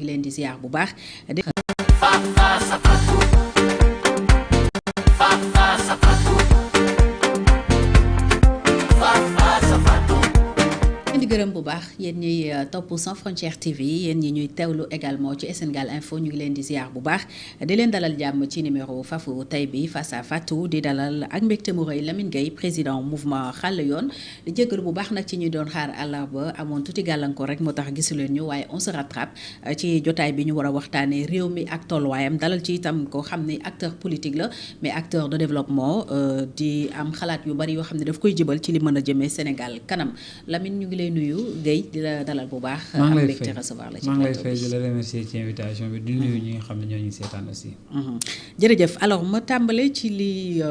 ngi leen di ziar bu baax. di gërëm bu baax yéen ñuy topp Sans Frontières TV yéen ñi ñuy teewlu également ci Sénégal Info ñu ngi leen di ziar bu baax di leen dalal jàmm ci numéro Fafou tey bi face à Fatou di dalal ak mbégte mu rëy Lamine Gueye président mouvement Xàll Yoon di jégalu bu baax nag ci ñuy doon xaar àllarba amoon tuuti gàllankoor rek moo tax gisu leen ñu waaye on se rattrape ci jotaay bi ñu war a waxtaanee réew mi ak tolluwaayam dalal ci itam koo xam ne acteur politique la mais acteur de développement di am xalaat yu bari yoo xam ne daf koy jëbal ci li mën a jëmee Sénégal kanam Lamine ñu ngi lay nuyu Guèye di la dalal bu baax. maa ngi lay mbégte recevoir la ci maa ngi lay fay di la remercier ci invitation bi di nuyu ñi nga xam ne ñoo ñu seetaan aussi. jërëjëf alors ma tàmbale ci li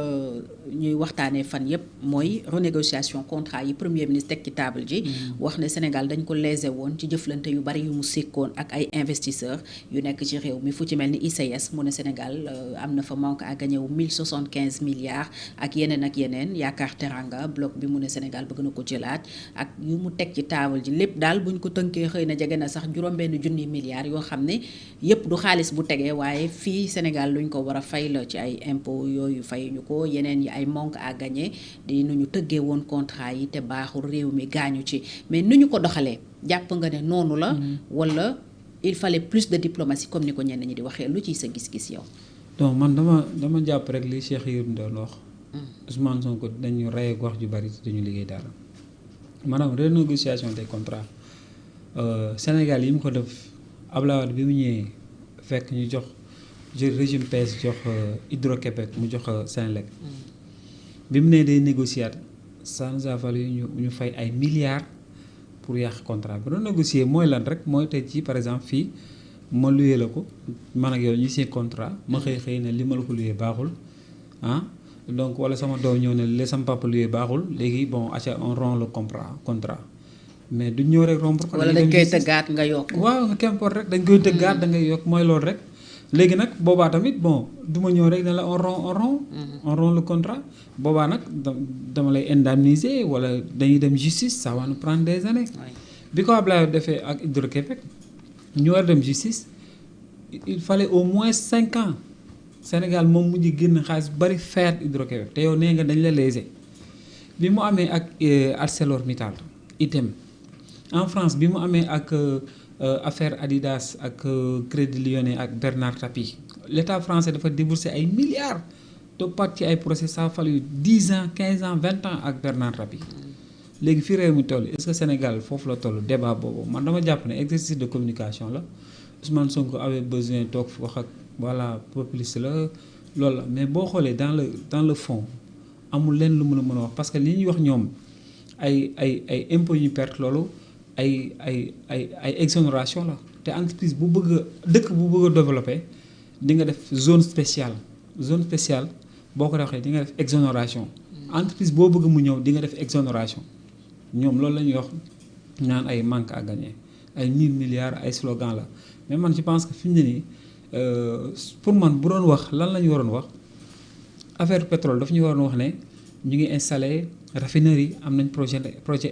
ñuy waxtaanee fan yëpp mooy renégociation contrat yi premier ministre teg ci table ji. wax ne Sénégal dañ ko lésé woon ci jëflante yu bari yu mu sekkoon ak ay investisseurs yu nekk ci réew mi fu ci mel ni ICS mu ne Sénégal am na fa manque à gagner wu 1075 milliards ak yeneen yaakaar teranga bloc bi mu ne Sénégal bëgg na ko jëlaat ak yu mu teg ci table ji lépp daal buñ ko tënkee xëy na jege na sax juróom-benn junni milliards yoo xam ne yépp du xaalis bu tegee waaye fii Sénégal luñ ko war a fay la ci ay impôts yooyu fay ñu ko yeneen yi ay manque à gagner di nu ñu tëggee woon contrat yi te baaxul réew mi gaañu ci mais nu ñu ko doxalee jàpp nga ne noonu la wala il fallait plus de diplomatie comme ni ko ñenn ñi di waxee lu ciy sa gis-gis yow. donc man dama jàpp rek li Cheikh Yérim doon wax Ousmane Sonko dañu rey ak wax ju bari te duñu liggéey dara maanaam renégociation des contrats Sénégal yi mu ko def Abdoulaye Wade bi mu ñëwee fekk ñu jox régime PS jox Hydro-Québec mu jox Senelec bi mu nee day négocier ça nous a fallu ñu fay ay milliards pour yàq contrat bi renégocier mooy lan rek mooy tey ci par exemple fii ma luyee la ko man ak yow ñu signé contrat ma xëy ne li ma la ko luyee baaxul donc wala sama doom ñëw ne li sama papa luyee baaxul léegi bon acca on rompt le contrat mais duñ ñëw rek rompre ko. wala dañ koy tëggaat nga yokk. waaw qu'importe rek dañ koy tëggaat da ngay yokk mooy loolu rek. léegi nag boobaa tamit bon du ma ñëw rek ne la on rompt le contrat boobaa nag dama lay indemniser wala dañuy dem justice ça va nous prendre des années. bi ko Ablaye defee ak Hydro-Québec ñu war dem justice il fallait au moins 5 ans Sénégal moom mujj génn xaalis bari fayaat Hydro-Québec te yow nee nga dañ la lésé bi mu amee ak ArcelorMittal item en France bi mu amee ak affaire Adidas ak Crédit Lyonnais ak Bernard Tapie l'État français dafa déboursé ay milliards toppaat ci ay procès ça a fallu 10 ans 15 ans 20 ans ak Bernard Tapie léegi fi réew mi toll est-ce que Sénégal foofu la toll débat boobu man dama jàpp ne exercice de communication la Ousmane Sonko avait besoin toog wax ak voilà populiste la loolu la mais boo xoolee dans le fond amul leen lu mën a wax parce que li ñuy wax ñoom ay impôts yu perte loolu ay exonération la te entreprise bu bëgg a dëkk bu bëgg a développer di nga def zone spéciale boo ko waxee di nga def exonération entreprise boo bëgg mu ñëw di nga def exonération ñoom loolu la ñuy wax naan ay manque à gagner ay 1000 milliards ay slogan la mais man je pense que fi mu ne nii pour man bu doon wax lan la ñu waroon wax affaire pétrole daf ñu waroon wax ne ñu ngi installé raffinerie am nañ projet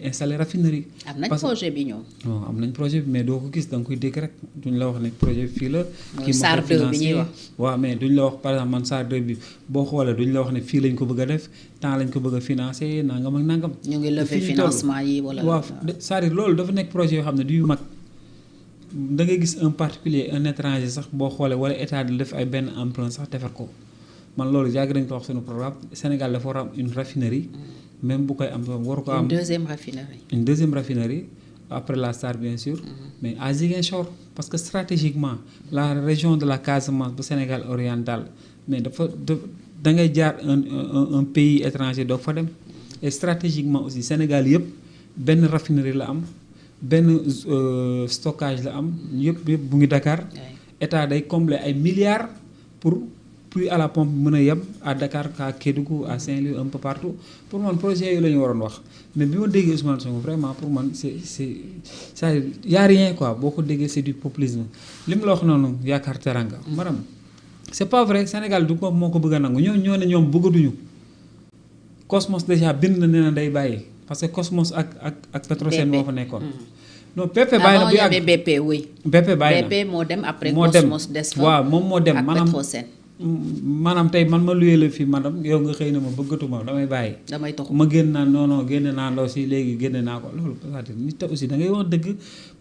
installé raffinerie. am nañ projet bi ñoom. non am nañ projet bi mais doo ko gis da nga koy dégg rek duñ la wax ne projet bi fii la. kii SAR 2 bi ñuy wax waaw mais duñ la wax par exemple man SAR 2 bi boo xoolee duñ la wax ne fii lañ ko bëgg a def temps lañ ko bëgg a financer nangam ak nangam. ñu ngi lever financement yi wala. waaw c'est-à-dire loolu dafa nekk projet yoo xam ne du yu mag da ngay gis un particulier un étranger sax boo xoolee wala état di def ay benn emprunt sax defar ko man loolu yàgg nañ ko wax suñu programme Sénégal dafa war a am une raffinerie. même bu koy am waru ko am une deuxième raffinerie après la SAR bien sûr mais à Ziguinchor parce que stratégiquement la région de la Casamance bu Sénégal oriental mais da ngay jaar un pays étranger doo fa dem et stratégiquement aussi Sénégal yëpp benn raffinerie la am benn stockage la am yëpp bu ngi Dakar état day combler ay milliards pour puis à la pompe mën a yem à Dakar à Kédougou à Saint-Louis un peu partout pour man projet yooyu la ñu waroon wax mais bi ma déggee Ousmane Sonko vraiment pour man c'est y a rien quoi boo ko déggee c'est du populisme li mu la wax noonu yaakaar teranga maanaam c'est pas vrai Sénégal du ko moo ko bëgg a nangu ñoo ne ñoom bëggatuñu Cosmos déjà bind na nee na day bàyyi parce que Cosmos ak Petrosen moo fa nekkoon non BP bàyyi na avant bu y yàgg avait BP oui. BP bàyyi na BP moo dem après moo dem Cosmos des fa. waaw moom moo dem ak maanaam Petrosen. maanaam tey man ma luyee la fii madame yow nga xëy na ma bëggatuma damay bàyyi. damay toxu ma génn naa non génne naa ndaw si léegi génne naa ko loolu c'est-à-dire nit aussi da ngay wax dëgg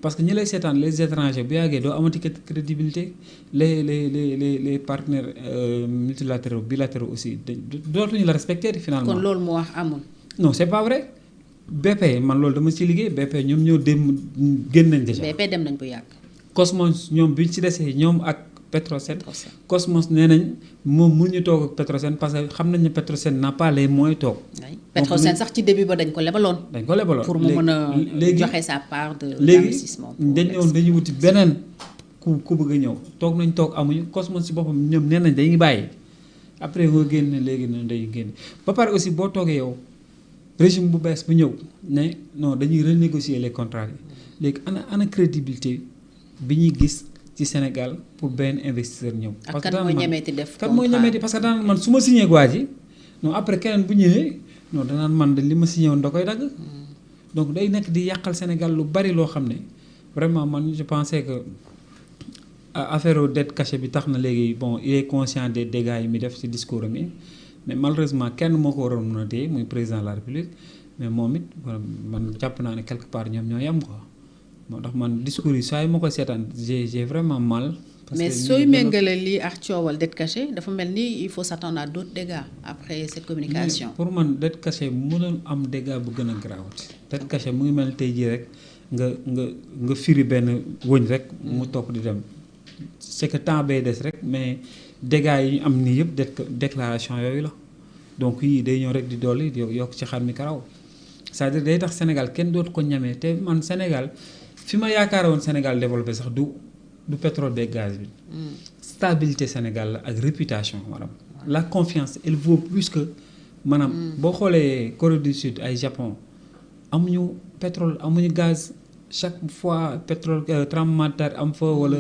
parce que ñi lay seetaan les étrangers bu yàggee doo amati crédibilité les partenaires multilatéraux bilatéraux aussi dootuñu la respecter finalement. kon loolu mu wax amul. non c'est pas vrai BP man loolu dama ci liggéey BP ñoom ñoo dem génn nañ déjà. BP dem nañ bu yàgg. Cosmos ñoom bi ci desee ñoom ak Petrosen. Cosmos nee nañ moom mënuñu toog ak Petrosen parce que xam nañ ne Petrosen n'a pas les moyens toog. Petrosen sax ci début ba dañ ko lebaloon. dañ ko lebaloon pour mu mën a léegi joxe sa part d'investissement. léegi dañ ñëwoon dañuy wuti beneen ku bëgg a ñëw toog nañ toog amuñu Cosmos ci boppam ñoom nee nañ dañuy bàyyi après nga génne léegi noonu dañuy génne ba pare aussi boo toogee yow régime bu bees bu ñëw ne non dañuy renégocier les contrats yi léegi ana crédibilité bi ñuy gis ci Sénégal pour benn investisseur ñëw. parce que kan mooy ñemeeti def kan mooy ñemeeti parce que daan man su ma signé waa ji non après keneen bu ñëwee non danaan man de li ma signé woon da koy dagg. donc day nekk di yàqal Sénégal lu bari loo xam ne vraiment man je pensais que affaire dette cachée bi tax na léegi bon il est conscient des dégâts yi mi def ci discours am yi mais malheureusement kenn moo ko waroon mën a téye muy président de la République mais moom it man jàpp naa ne quelque part ñoom ñoo yem quoi. moo tax man discours yi saa yi ma ko seetaan j'ai vraiment mal. parce mais sooy méngale lii ak coowal dette cachée dafa mel ni il faut s'attendre à d'autres dégâts après cette communication. pour man dette cachée mënoon am dégâts bu gën a garaawati. dette cachée mu ngi mel tey jii rek nga firi benn wëñ rek mu topp di dem c'est que temps bay des rek mais dégâts yi ñu am nii yëpp déclaration yooyu la donc yii day ñëw rek di dolli yokk ci xar mi karaw c'est-à-dire day tax Sénégal kenn dootu ko ñamee te man Sénégal. fi ma yaakaar woon Sénégal développé sax du pétrole beeg gaz bi. stabilité Sénégal la ak réputation maanaam. la confiance elle vaut plus que maanaam. boo xoolee Corée du Sud ay Japon amuñu pétrole amuñu gaz chaque fois pétrole tremblement de terre am fa wala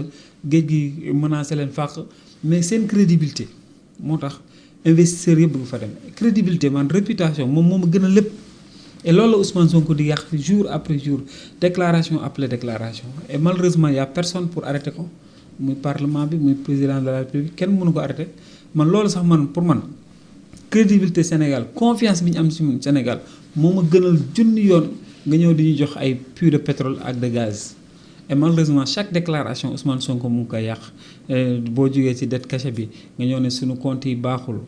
géej gi menacé leen fàq mais seen crédibilité moo tax investisseurs yëpp bëgg fa dem crédibilité man réputation moom moo ma gën a lépp. et loolu la Ousmane Sonko di yàq jour après jour déclaration après déclaration et malheureusement y a personne pour arrêter ko muy parlement bi muy président de la République kenn mënu ko arrêter man loolu sax man pour man crédibilité Sénégal confiance bi ñu am ci Sénégal moo ma gënal junni yoon nga ñëw di ñu jox ay puits de pétrole ak de gaz et malheureusement chaque déclaration Ousmane Sonko mu ngi koy yàq boo jógee ci dette cachée bi nga ñëw ne suñu compte yi baaxul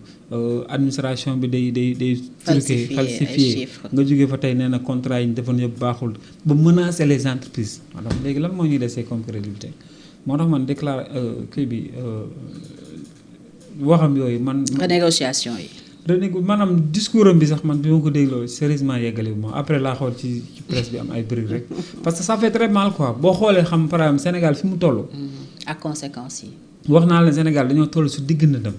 administration bi day falsifié nga jógee fa tey nee na contrat yi ñu defoon yëpp baaxul ba menacer les entreprises alors léegi lan moo ñuy desee comme crédibilité moo tax man kii bi waxam yooyu man. renégociation yi. maanaam discours am bi sax man bi ma ko dégloo sérieusement yeggali bi moom après laa xool ci presse bi am ay bruit rek parce que ça fait très mal quoi boo xoolee xam par exemple Sénégal fi mu toll. ak conséquences yi. wax naa la Sénégal dañoo toll su digg na dem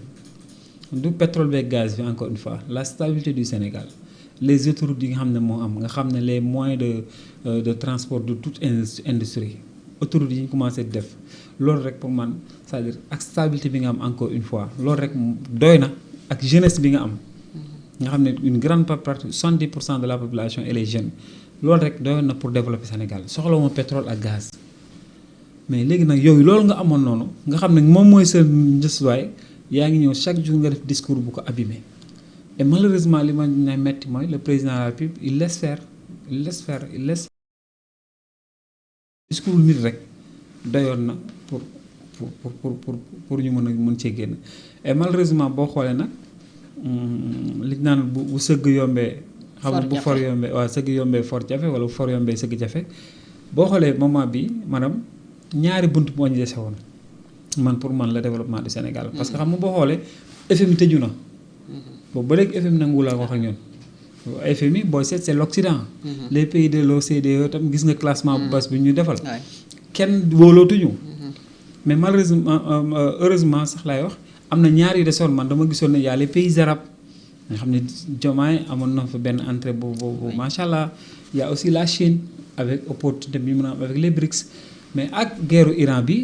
du pétrole beeg gaz bi encore une fois la stabilité du Sénégal les autoroutes yi nga xam ne moo am nga xam ne les moyens de transport de toute industrie autoroutes yi ñu commencé di def loolu rek pour man c'est-à-dire ak stabilité bi nga am encore une fois loolu rek doy na. ak jeunesse bi nga am nga xam ne une grande partie 70% de la population elle est jeune loolu rek doyoon na pour développer Sénégal soxlawuma pétrole ak gaz mais léegi nag yooyu loolu nga amoon noonu nga xam ne moom mooy sa njësuwaay yaa ngi ñëw chaque jour nga def discours bu ko abîmer et malheureusement li ma ne metti mooy le président de la République il laisse faire discours nit rek doyoon na pour ñu mën cee génn et malheureusement boo xoolee nag li ñu naan bu sëgg yombee. xam nga bu for yombee waaw sëgg yombee for jafe wala bu for yombee sëgg jafe boo xoolee moment bi maanaam ñaari bunt moo ñu dese woon man pour man le développement du Sénégal. parce que xam nga boo xoolee FMI tëju na. boobu ba léegi FMI nangu la wax ak ñun. FMI booy seet c'est l'Occident. les pays de l'OCDE tam gis nga classement bu bas bi ñu defal. kenn wóolootuñu. mais malheureusement heureusement sax laay wax am na ñaar yu desoon man dama gisoon ne y a les pays arabes nga xam ne Diomaye amoon na fa benn entrée boobu macha allah y a aussi la Chine avec opportunité bi mu am avec les BRICS mais ak guerru Iran bi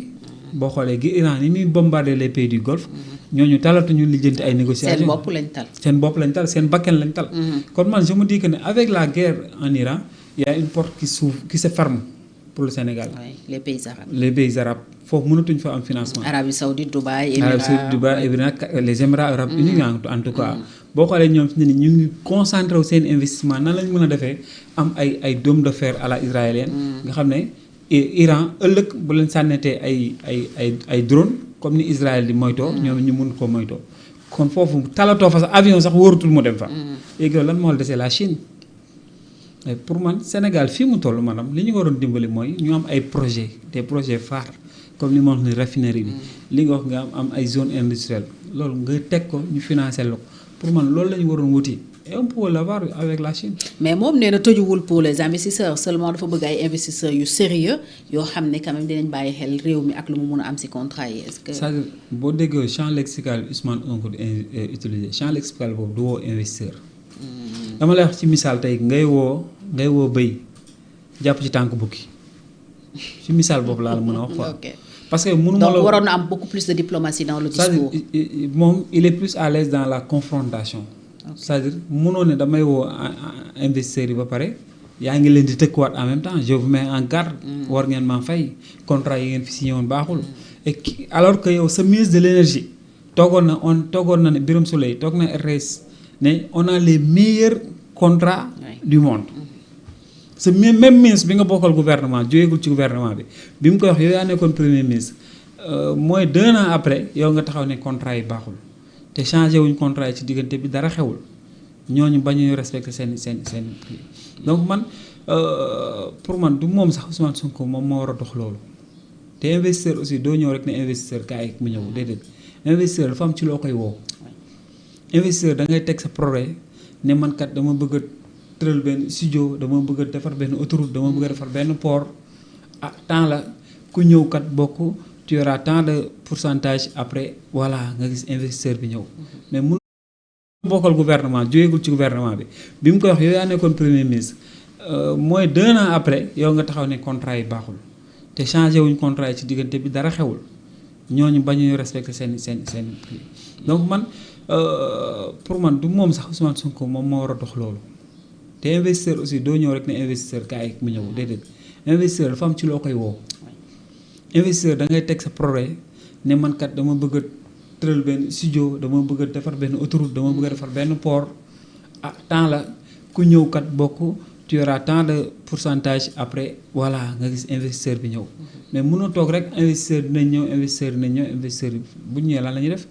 boo xoolee gi Iran ni muy bombarder les pays du Golfe ñooñu talatuñu lijjanti ay négociations seen bopp lañ tal. seen bakken lañ tal. kon man je me dis que ne avec la guerre en Iran y a une porte qui s'ouvre qui se ferme pour le Sénégal. Oui, les pays arabes. Les pays arabes foofu mënatuñ fa am financement. Arabie Saoudite, Dubaï, Arabie Saoudite, Dubaï, Émirats, les Émirats arabes unis en tout cas. boo xoolee ñoom fi ne ñu ngi concentré wu seen investissement nan lañ mën a defee am ay dôme de fer à la israélienne. nga xam ne Iran ëllëg bu leen sànnetee ay drone comme ni Israël di moytoo. ñoom ñu mun ko moytoo. kon foofu talatoo fa sax avion sax wóorutul mu dem fa. léegi lan moo la desee la Chine. pour man Sénégal fii mu toll maanaam li ñu waroon dimbali mooy ñu am ay projets des projets phares comme li ma wax ni raffinerie bi. li nga wax nga am ay zone industrielle loolu nga teg ko ñu financé la ko pour man loolu la ñu waroon wuti et on peut l'avoir avec la Chine. mais moom nee na tëjuwul pour les investisseurs seulement dafa bëgg ay investisseurs yu sérieux yoo xam ne quand même dinañ bàyyi xel réew mi ak lu mu mun a am ci contrat yi est-ce que. c'est-à-dire boo déggee champ lexical bi Ousmane Sonko di utiliser champ lexical boobu du woo investisseur. dama lay wax ci misaal tey ngay woo bëy jàpp ci tànk bukki ci misaal boobu laa la mën a wax quoi. parce que mënu ma la donc waroon na am beaucoup plus de diplomatie dans le discours. c'est-à-dire moom il est plus à l'aise dans la confrontation. c'est-à-dire mënoo ne damay woo investisseurs yi ba pare yaa ngi leen di tëkkuwaat en même temps je vous mets en garde. war ngeen maa fay contrat yi ngeen fi signé woon baaxul. et alors que yow sa ministre de l'énergie toogoon na ne Birame Souleye toog na RTS ne on a les meilleurs contrats du monde. ce même ministre bi nga bokkal gouvernement jógeegul ci gouvernement bi mu koy wax yow yaa nekkoon premier ministre mooy 2 ans après yow nga taxaw ne contrat yi baaxul te changé wuñ contrat yi ci diggante bi dara xewul ñooñu bañuy respecté seen donc man pour man du moom sax Ousmane Sonko moom moo war a dox loolu te investisseur aussi doo ñëw rek ne investisseur kaay mu ñëw déedéet investisseur dafa am ci loo koy woo investisseur da ngay teg sa projet ne man kat dama bëgg a tëral benn studio dama bëgg a defar benn autoroute dama bëgg a defar benn port temps la ku ñëw kat bokk tu auras tant de pourcentage après voilà nga gis investisseur bi ñëw mais mun bokkal gouvernement jógeegul ci gouvernement bi mu koy wax yow yaa nekkoon premier ministre mooy 2 ans après yow nga taxaw ne contrat yi baaxul te changé wuñ contrat yi ci diggante bi dara xewul ñooñu bañuy respecté seen donc man pour man du moom sax Ousmane Sonko moom moo war a dox loolu te investisseur aussi doo ñëw rek ne investisseur kaay mu ñëw déedéet investisseur dafa am ci loo koy woo investisseur da ngay teg sa projet ne man kat dama bëgg a tëral benn studio dama bëgg a defar benn autoroute dama bëgg a defar benn port temps la ku ñëw kat bokk tu auras tant de pourcentage après voilà nga gis investisseur bi ñëw mais mënoo toog rek investisseur dinañ ñëw investisseur bu ñu ñëwee lan la ñuy def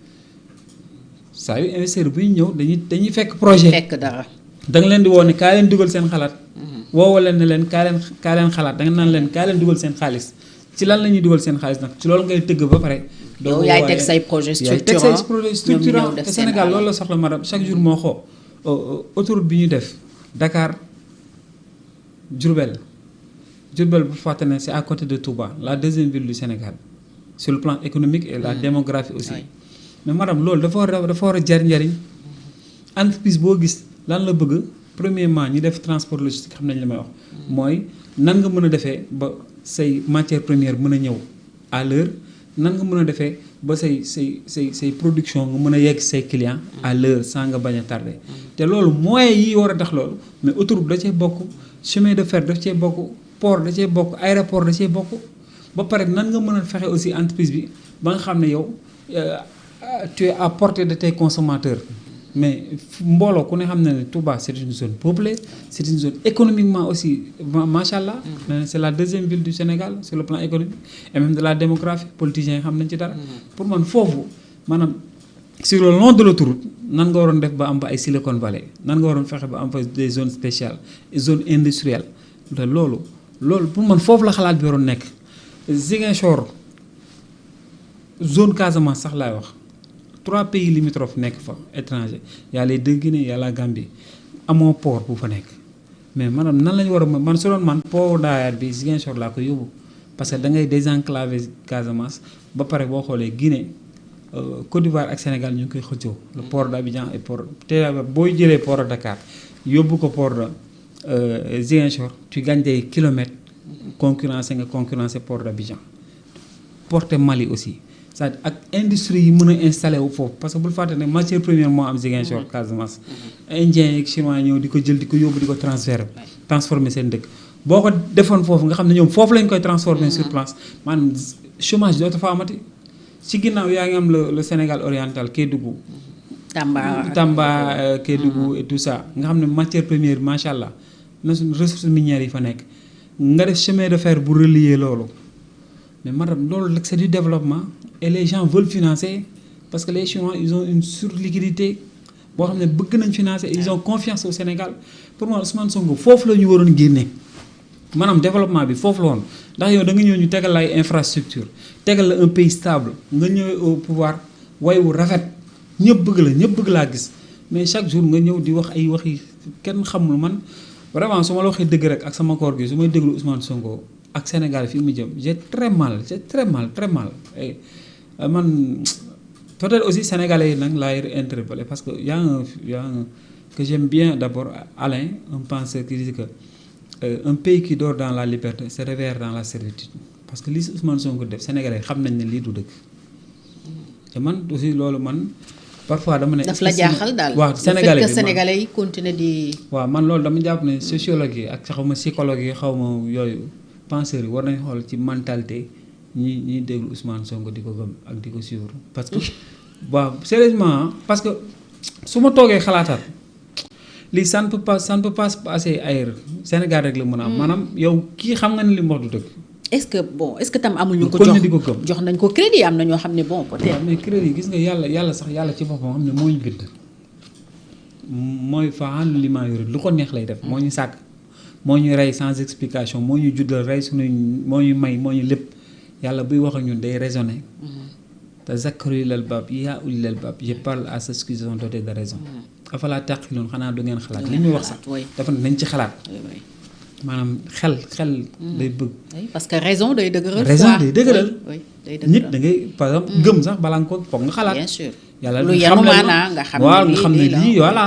saa yu investisseur bu ñu ñëw dañuy fekk projet. fekk dara. da nga leen di woo ne kaa leen dugal seen xalaat. woowoo leen ne leen kaa leen xalaat da nga naan leen kaa leen dugal seen xaalis ci lan la ñuy dugal seen xaalis nag ci loolu ngay tëgg ba pare. yow yaay teg say projet structurant te Sénégal loolu la soxla madame chaque jour moo xoo autoroute bi ñu def Dakar Diourbel bu fàtte ne c'est à côté de Touba la deuxième ville du Sénégal sur le plan économique et la démographie aussi mais madame loolu dafa war a jar njariñ entreprise boo gis lan la bëgg premièrement ñu def transport logistique xam nañ li may wax mooy nan nga mën a defee ba say matière première mën a ñëw à l'heure nan nga mën a defee ba say production nga mën a yegg say clients à l'heure sans nga bañ a tardé te loolu moyens yi war a tax loolu mais autoroute da cee bokk chemin de fer daf cee bokk port da cee bokk aéroport da cee bokk ba pare nan nga mën a fexe aussi entreprise bi ba nga xam ne yow tu es à portée de tes consommateurs mais mbooloo ku ne xam ne Touba c'est une zone peuplée c'est une zone économiquement aussi machallah c'est la deuxième ville du Sénégal sur le plan économique et même de la démographie politiciens yi xam nañ ci dara pour man foofu maanaam sur le long de l'autoroute nan nga waroon def ba am fa ay Silicon Valley nan nga waroon fexe ba am fa des zones spéciales zones industrielles te loolu pour man foofu la xalaat bi waroon nekk Ziguinchor zone Casamance sax laay wax 3 pays limitrophes nekk fa étranger y a les 2 Guinée y a la Gambie amoo port bu fa nekk mais maanaam nan la ñu war a man su doon man port Daayaar bi Ziguinchor laa ko yóbbu parce que da ngay désenclaver Casamance ba pare boo xoolee Guinée Côte d'Ivoire ak Sénégal ñu ngi koy xëccoo le port d'Abidjan et port te booy jëlee port de Dakar yóbbu ko port de Ziguinchor tu gagnes des kilomètres concurrencer port d'Abidjan porter Mali aussi c'est-à-dire ak industrie yi mën a installé wu foofu parce que bul fàtte ne matière première moo am Ziguinchor Casamance indien yeeg chinois ñëw di ko jël di ko yóbbu di ko transformer seen dëkk boo ko defoon foofu nga xam ne ñoom foofu lañ koy transformer sur place maanaam chômage dootu fa amati ci ginnaaw yaa ngi am le Sénégal oriental Kédougou Tamba Kédougou et tout ça nga xam ne matière première macha allah na ressources minières yi fa nekk nga def chemin de fer bu relier loolu mais madame loolu c'est du développement et les gens veulent financer parce que les Chinois ils ont une surliquidité boo xam ne bëgg nañ financer ils ont confiance au Sénégal pour moi Ousmane Sonko foofu la ñu waroon génne maanaam développement bi foofu la woon ndax yow da nga ñëw ñu tegal la ay infrastructure tegal la un pays stable nga ñëwee au pouvoir way wu rafet ñëpp bëgg laa gis mais chaque jour nga ñëw di wax ay wax yi kenn xamul man vraiment su ma la waxee dëgg rek ak sama koor gi su may déglu Ousmane Sonko ak Sénégal fi mu jëm j'ai très mal et man peut-être aussi sénégalais yi nag laay interpellé parce que y a un que j'aime bien d'abord Alain un penseur qui dit que un pays qui dort dans la liberté se réveille dans la servitude parce que li Ousmane Sonko def sénégalais xam nañ ne lii du dëgg te man aussi loolu man parfois dama ne. daf la jaaxal daal waaw sénégalais yi continuer di. waaw man loolu dama jàpp ne sociologue yi ak xaw ma psychologue yi xaw ma yooyu penseurs yi war nañ xool ci mentalité ñi déglu Ousmane Sonko di ko gëm ak di ko suivre parce que waaw sérieusement parce que su ma toogee xalaataat lii ça ne peut pas se passer ailleurs Sénégal rek la mën a am maanaam yow kii xam nga ne li mu wax du dëgg. est-ce que tam amul ñu ko jox nañ ko crédit am na ñoo xam ne bon peut-être. mais crédit gis nga yàlla ci boppam xam ne moo ñu bind mooy fa'aalun limaa yuriid lu ko neex lay def moo ñu sàkk moo ñu rey sans explication moo ñu juddal rey suñu moo ñu may moo ñu lépp yàlla buy wax ak ñun day raisonner. tazakkaru ulul albaab yaa ulul albaab je parle à ceux qui sont dotés de raison. afalaa taqiluun xanaa du ngeen xalaat li muy wax sax dafa nañ ci xalaat. maanaam xel day bëgg. parce que raison day dëgëral. nit da ngay par exemple gëm sax balaa nga ko foog nga xalaat. bien sûr yàlla lu yenu maanaa nga xam ne waaw nga xam ne lii voilà.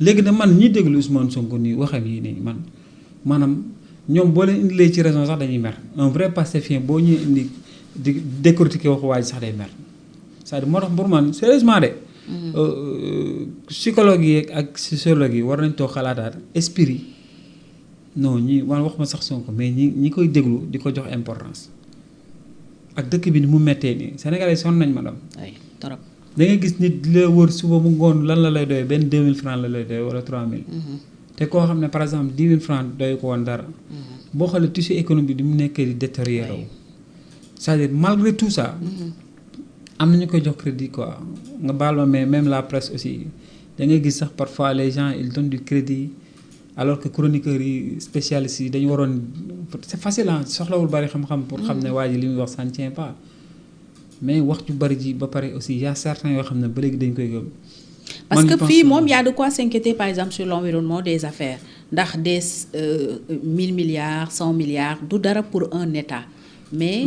léegi nag man ñi déglu Ousmane Sonko nii waxam yi nii man maanaam ñoom boo leen indilee ci raison sax dañuy mer un vrai pastefien boo ñëwee indi di décortiquer waxu waa ji sax day mer c'est-à-dire moo tax pour man sérieusement de. psychologue yi ak sociologue yi war nañ toog xalaataat esprit. non ñi man wax ma sax Sonko mais ñi koy déglu di ko jox importance ak dëkk bi ni mu méttee nii Sénégalais sonn nañ madame. ay trop. da ngay gis nit di la wër suba mu ngoon lan la lay doyee benn 2000 francs la lay doyee wala 3000. te koo xam ne par exemple 10 000 francs doy ko woon dara. boo xoolee tissu économique bi mu nekkee di détérioré wu. c'est-à-dire malgré tout ça. am na ñu koy jox crédit quoi nga baal ma mais même la presse aussi da ngay gis sax parfois les gens ils donnent du crédit. alors que chroniqueurs yi spécialistes yi dañu waroon c'est facile ah soxlawul bari xam-xam pour xam ne waa ji li muy wax ça ne tient pas mais wax ju bari ji ba pare aussi y a certains yoo xam ne ba léegi dañ koy gëm. parce que fii moom y a de quoi s'inquiéter par exemple sur l'environnement des affaires ndax des 1000 milliards 100 milliards du dara pour un État mais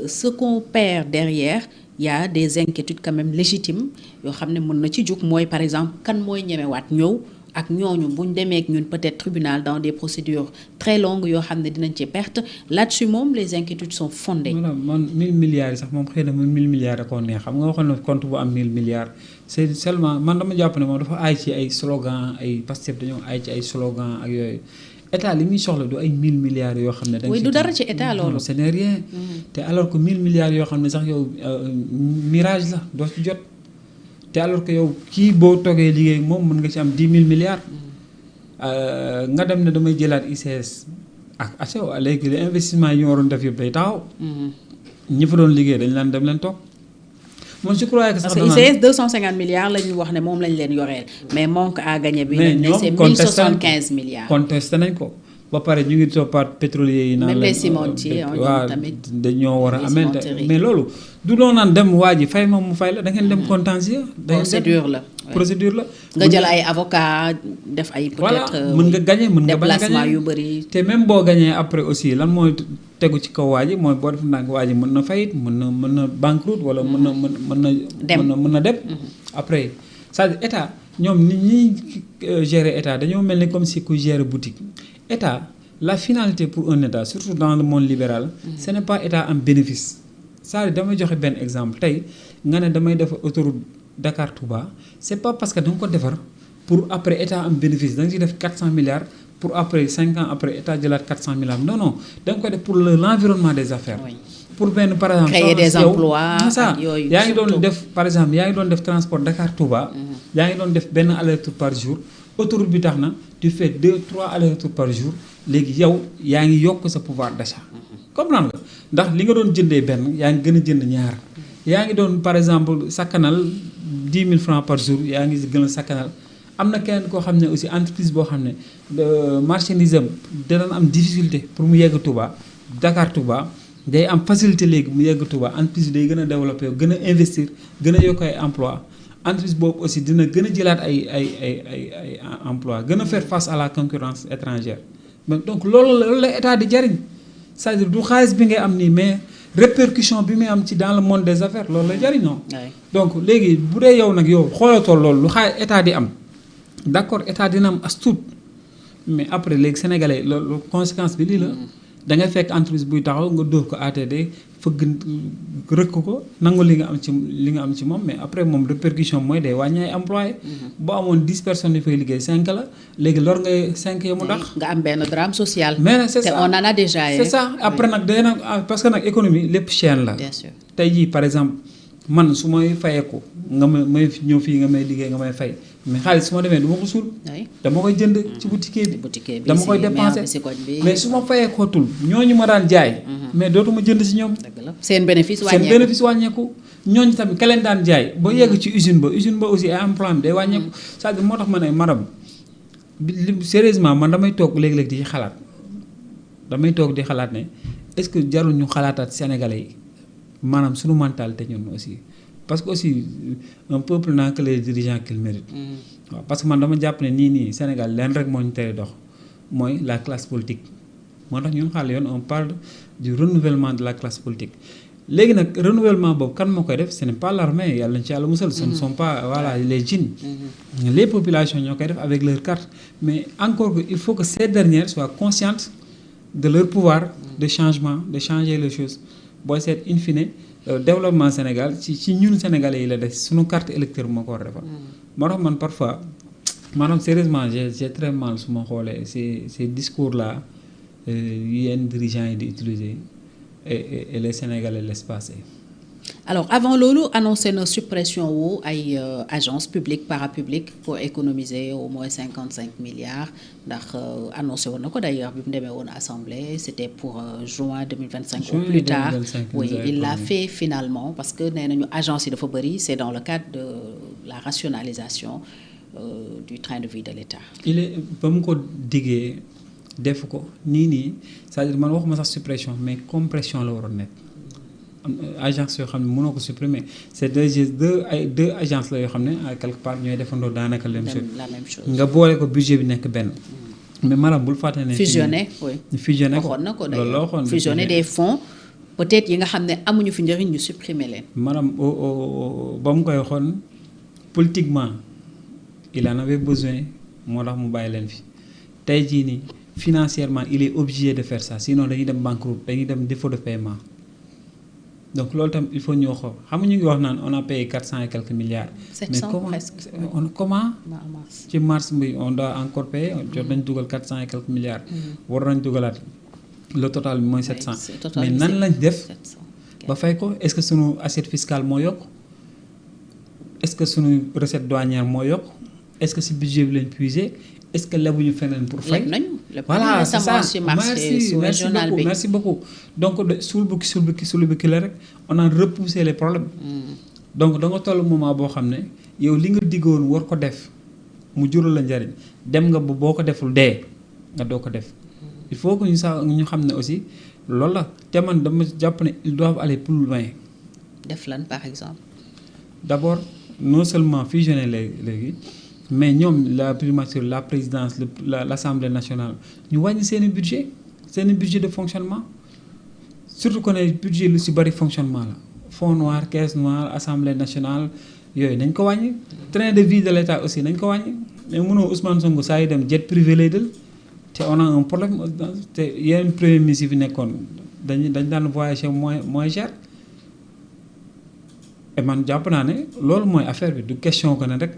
ce qu'on perd derrière y a des inquiétudes quand même légitimes yoo xam ne mën na ci jug mooy par exemple kan mooy ñemewaat ñëw. ak ñooñu bu ñu demee ak ñun peut-être tribunal dans des procédures très longues yoo xam ne dinañ ci perte là-dessus moom les inquiétudes sont fondées. voilà man 1000 milliards yi sax moom xëy na 1000 milliards da koo neex xam nga waxoon na compte bu am 1000 milliards c'est seulement man dama jàpp ne moom dafa aay ci ay slogan ay Pastef dañoo aay ci ay slogan ak yooyu état li muy soxla du ay 1000 milliards yoo xam ne. da nga oui du dara ci état loolu. ce n'est rien. te alors que 1000 milliards yoo xam ne sax yow mirage la doo ci jot. te alors que yow kii boo toogee liggéey moom mën nga ci am 10 000 milliards nga dem ne damay jëlaat ICS ak ACO léegi les investissements yi ñu waroon def yëpp day taxaw. ñi fa doon liggéey dañ laan dem leen toog. man je crois que sax parce que ICS 250 milliards la ñu wax ne moom lañ leen yoreel mais manque à gagner bi. mais ñoom c'est 1075 milliards. contesté nañ ko ba pare ñu ngi toppaat pétrolier yi. naan même les cimentiers ñoom tamit dañoo war a amee mais loolu. du doon naan dem waa ji fay ma mu fay la da ngeen dem contentieux. procédure la procédure la. nga jël ay avocat def ay. peut-être mën nga gagner mën nga bañ a déplacement yu bëri. te même boo gagner après aussi lan mooy tegu ci kaw waa ji mooy boo def nag waa ji mën na fayit mën na banqueroute wala mën na dem. après c'est-à-dire état ñoom nit ñi gérer état dañoo mel ni comme si ku gérer boutique état la finalité pour un état surtout dans le monde libéral. ce n'est pas état am bénéfice. c'est-à-dire damay joxe benn exemple tey nga ne damay def autoroute Dakar Touba c'est pas parce que da nga ko defar pour après état am bénéfice da nga ci def 400 milliards pour après 5 ans après état jëlaat 400 milliards non non da nga koy def pour l'environnement des affaires. Oui. Pour benn par exemple. créer des emplois ça ak yooyu yaa ngi doon def par exemple yaa ngi doon def transport Dakar Touba. yaa ngi doon def benn aller-retour par jour. autoroute bi tax na tu fais 2-3 allers-retours par jour léegi yow yaa ngi yokk sa pouvoir d'achat. comprendre nga ndax li nga doon jëndee benn yaa ngi gën a jënd ñaar. yaa ngi doon par exemple sakkanal 10 000 francs par jour yaa ngi gën a sakkanal am na keneen koo xam ne aussi entreprise boo xam ne marchandise am danañ am difficulté pour mu yegg Touba Dakar Touba day am facilité léegi mu yegg Touba entreprise day gën a développé gën a investir gën a yokk ay emploi entreprise boobu aussi dina gën a jëlaat ay emploi gën a faire face à la concurrence étrangère donc loolu la état di jariñ c'est-à-dire du xaalis bi ngay am nii mais répercussion bi muy am ci dans le monde des affaires loolu la jariñ non donc léegi bu dee yow nag yow xoolatoo loolu lu xaalis état di am d'accord état dina am as tuut mais après léegi sénégalais loolu conséquence bi lii la da ngay fekk entreprise buy taxaw nga dóor ko ATD fëgg rëkk ko nangu li nga am ci moom mais après moom répercussion mooy day wàññi ay employé boo amoon 10 personnes yu fay liggéey 5 la léegi lor ngay 5 ya mu dax nga am benn drame social. mais c'est ça on en a déjà. c'est ça après nag day nag parce que nag économie lépp chaîne la. bien sûr tey jii par exemple man su may fayeeku nga may ñëw fii nga may liggéey nga may fay mais xaalis su ma demee du ma ko suul. dama koy jënd ci boutique bi. dama koy dépenser mais su ma fayeekootul ñooñu ma daan jaay. mais dootuma jënd si ñoom. dëgg la seen bénéfice wàññeeku ñooñu tamit ka leen daan jaay ba yegg ci usine ba aussi ay emploi day wàññeeku. c'est-à-dire moo tax ma ne madame sérieusement man damay toog léeg-léeg di xalaat ne est-ce que jarul ñu xalaataat Sénégalais yi maanaam suñu mentalité ñun aussi. parce que aussi un peuple n'a que les dirigeants qu'il mérite. waaw parce que man dama jàpp ne nii Sénégal leen rek moo ñu tere dox mooy la classe politique moo tax ñun xaale yoon on parle du renouvellement de la classe politique. léegi nag renouvellement boobu kan moo koy def ce n'est pas l'armée yàlla nañu ci yàlla musal. ce ne sont pas voilà les djinns. les populations ñoo koy def avec leur carte mais encore que il faut que ces dernières soient conscientes de leur pouvoir de changement de changer les choses booy seet in fine développement Sénégal ci ñun Sénégalais yi la def suñu carte électeur moo ko war a defar. moo tax man parfois maanaam sérieusement j'ai très mal su ma xoolee ces discours là yenn dirigeants yi di utiliser et les Sénégalais laissent passer. alors avant loolu annoncé na suppression wu ay agence publique parapublique pour économiser au moins 55 milliards ndax annoncé woon na ko d'ailleurs bi mu demee woon assemblée c'était pour juin 2025 au plus tard. oui il l'a fait finalement parce que nee nañu agence yi dafa bëri c'est dans le cadre de la rationalisation du train de vie de l'État. il est ba mu ko diggee def ko nii c'est-à-dire man waxuma sax suppression mais compression la waroon nekk. agence yoo xam ne mënoo ko supprimer c'est deux agences la yoo xam ne quelque part ñooy defandoo daanaka la même chose nga boole ko budget bi nekk benn mais maanaam bul fàtte ne fusionner ko waxoon na ko loolu la waxoon fusionner des fonds peut-être yi nga xam ne amuñu fi njëriñ ñu supprimer leen maanaam ba mu koy waxoon politiquement il en avait besoin moo tax mu bàyyi leen fi tey jii nii financièrement il est obligé de faire ça sinon dañuy dem banqueroute dañuy dem défaut de paiement donc loolu tam il faut ñu wax xam nga ñu ngi wax naan on a payé 400 et quelques milliards. 700 presque. comment ci mars bi on doit encore payer jot nañ dugal 400 et quelques milliards. war nañ dugalaat le total bi mooy 700. mais nan lañ def ba fay ko est-ce que sunu assiette fiscale moo yokk est-ce que sunu recette douanière moo yokk est-ce que si budget bi lañ puiser est-ce que lebuñu feneen pour fay. voilà c'est ça merci beaucoup donc suul bukki la rek on a repoussé les problèmes. donc da nga toll moment boo xam ne yow li nga diggoon war ko def mu jural la njariñ dem nga ba boo ko deful dee nga doo ko def il faut que ñu xam ne aussi loolu la te man dama jàpp ne ils doivent aller plus loin. def lan par exemple. d'abord non seulement fusionner léegi mais ñoom la primature la présidence l'Assemblée nationale ñu wàññi seeni budget de fonctionnement surtout que ne budget lu ci bari fonctionnement la fonds noir caisse noire Assemblée nationale yooyu nañ ko wàññi train de vie de l'État aussi nañ ko wàññi mais mënoo Ousmane Sonko saa yi dem jet privé lay dal te on a un problème te yeneen premier ministre yi fi nekkoon dañ daan voyager moins cher et man jàpp naa ne loolu mooy affaire bi du question que ne rek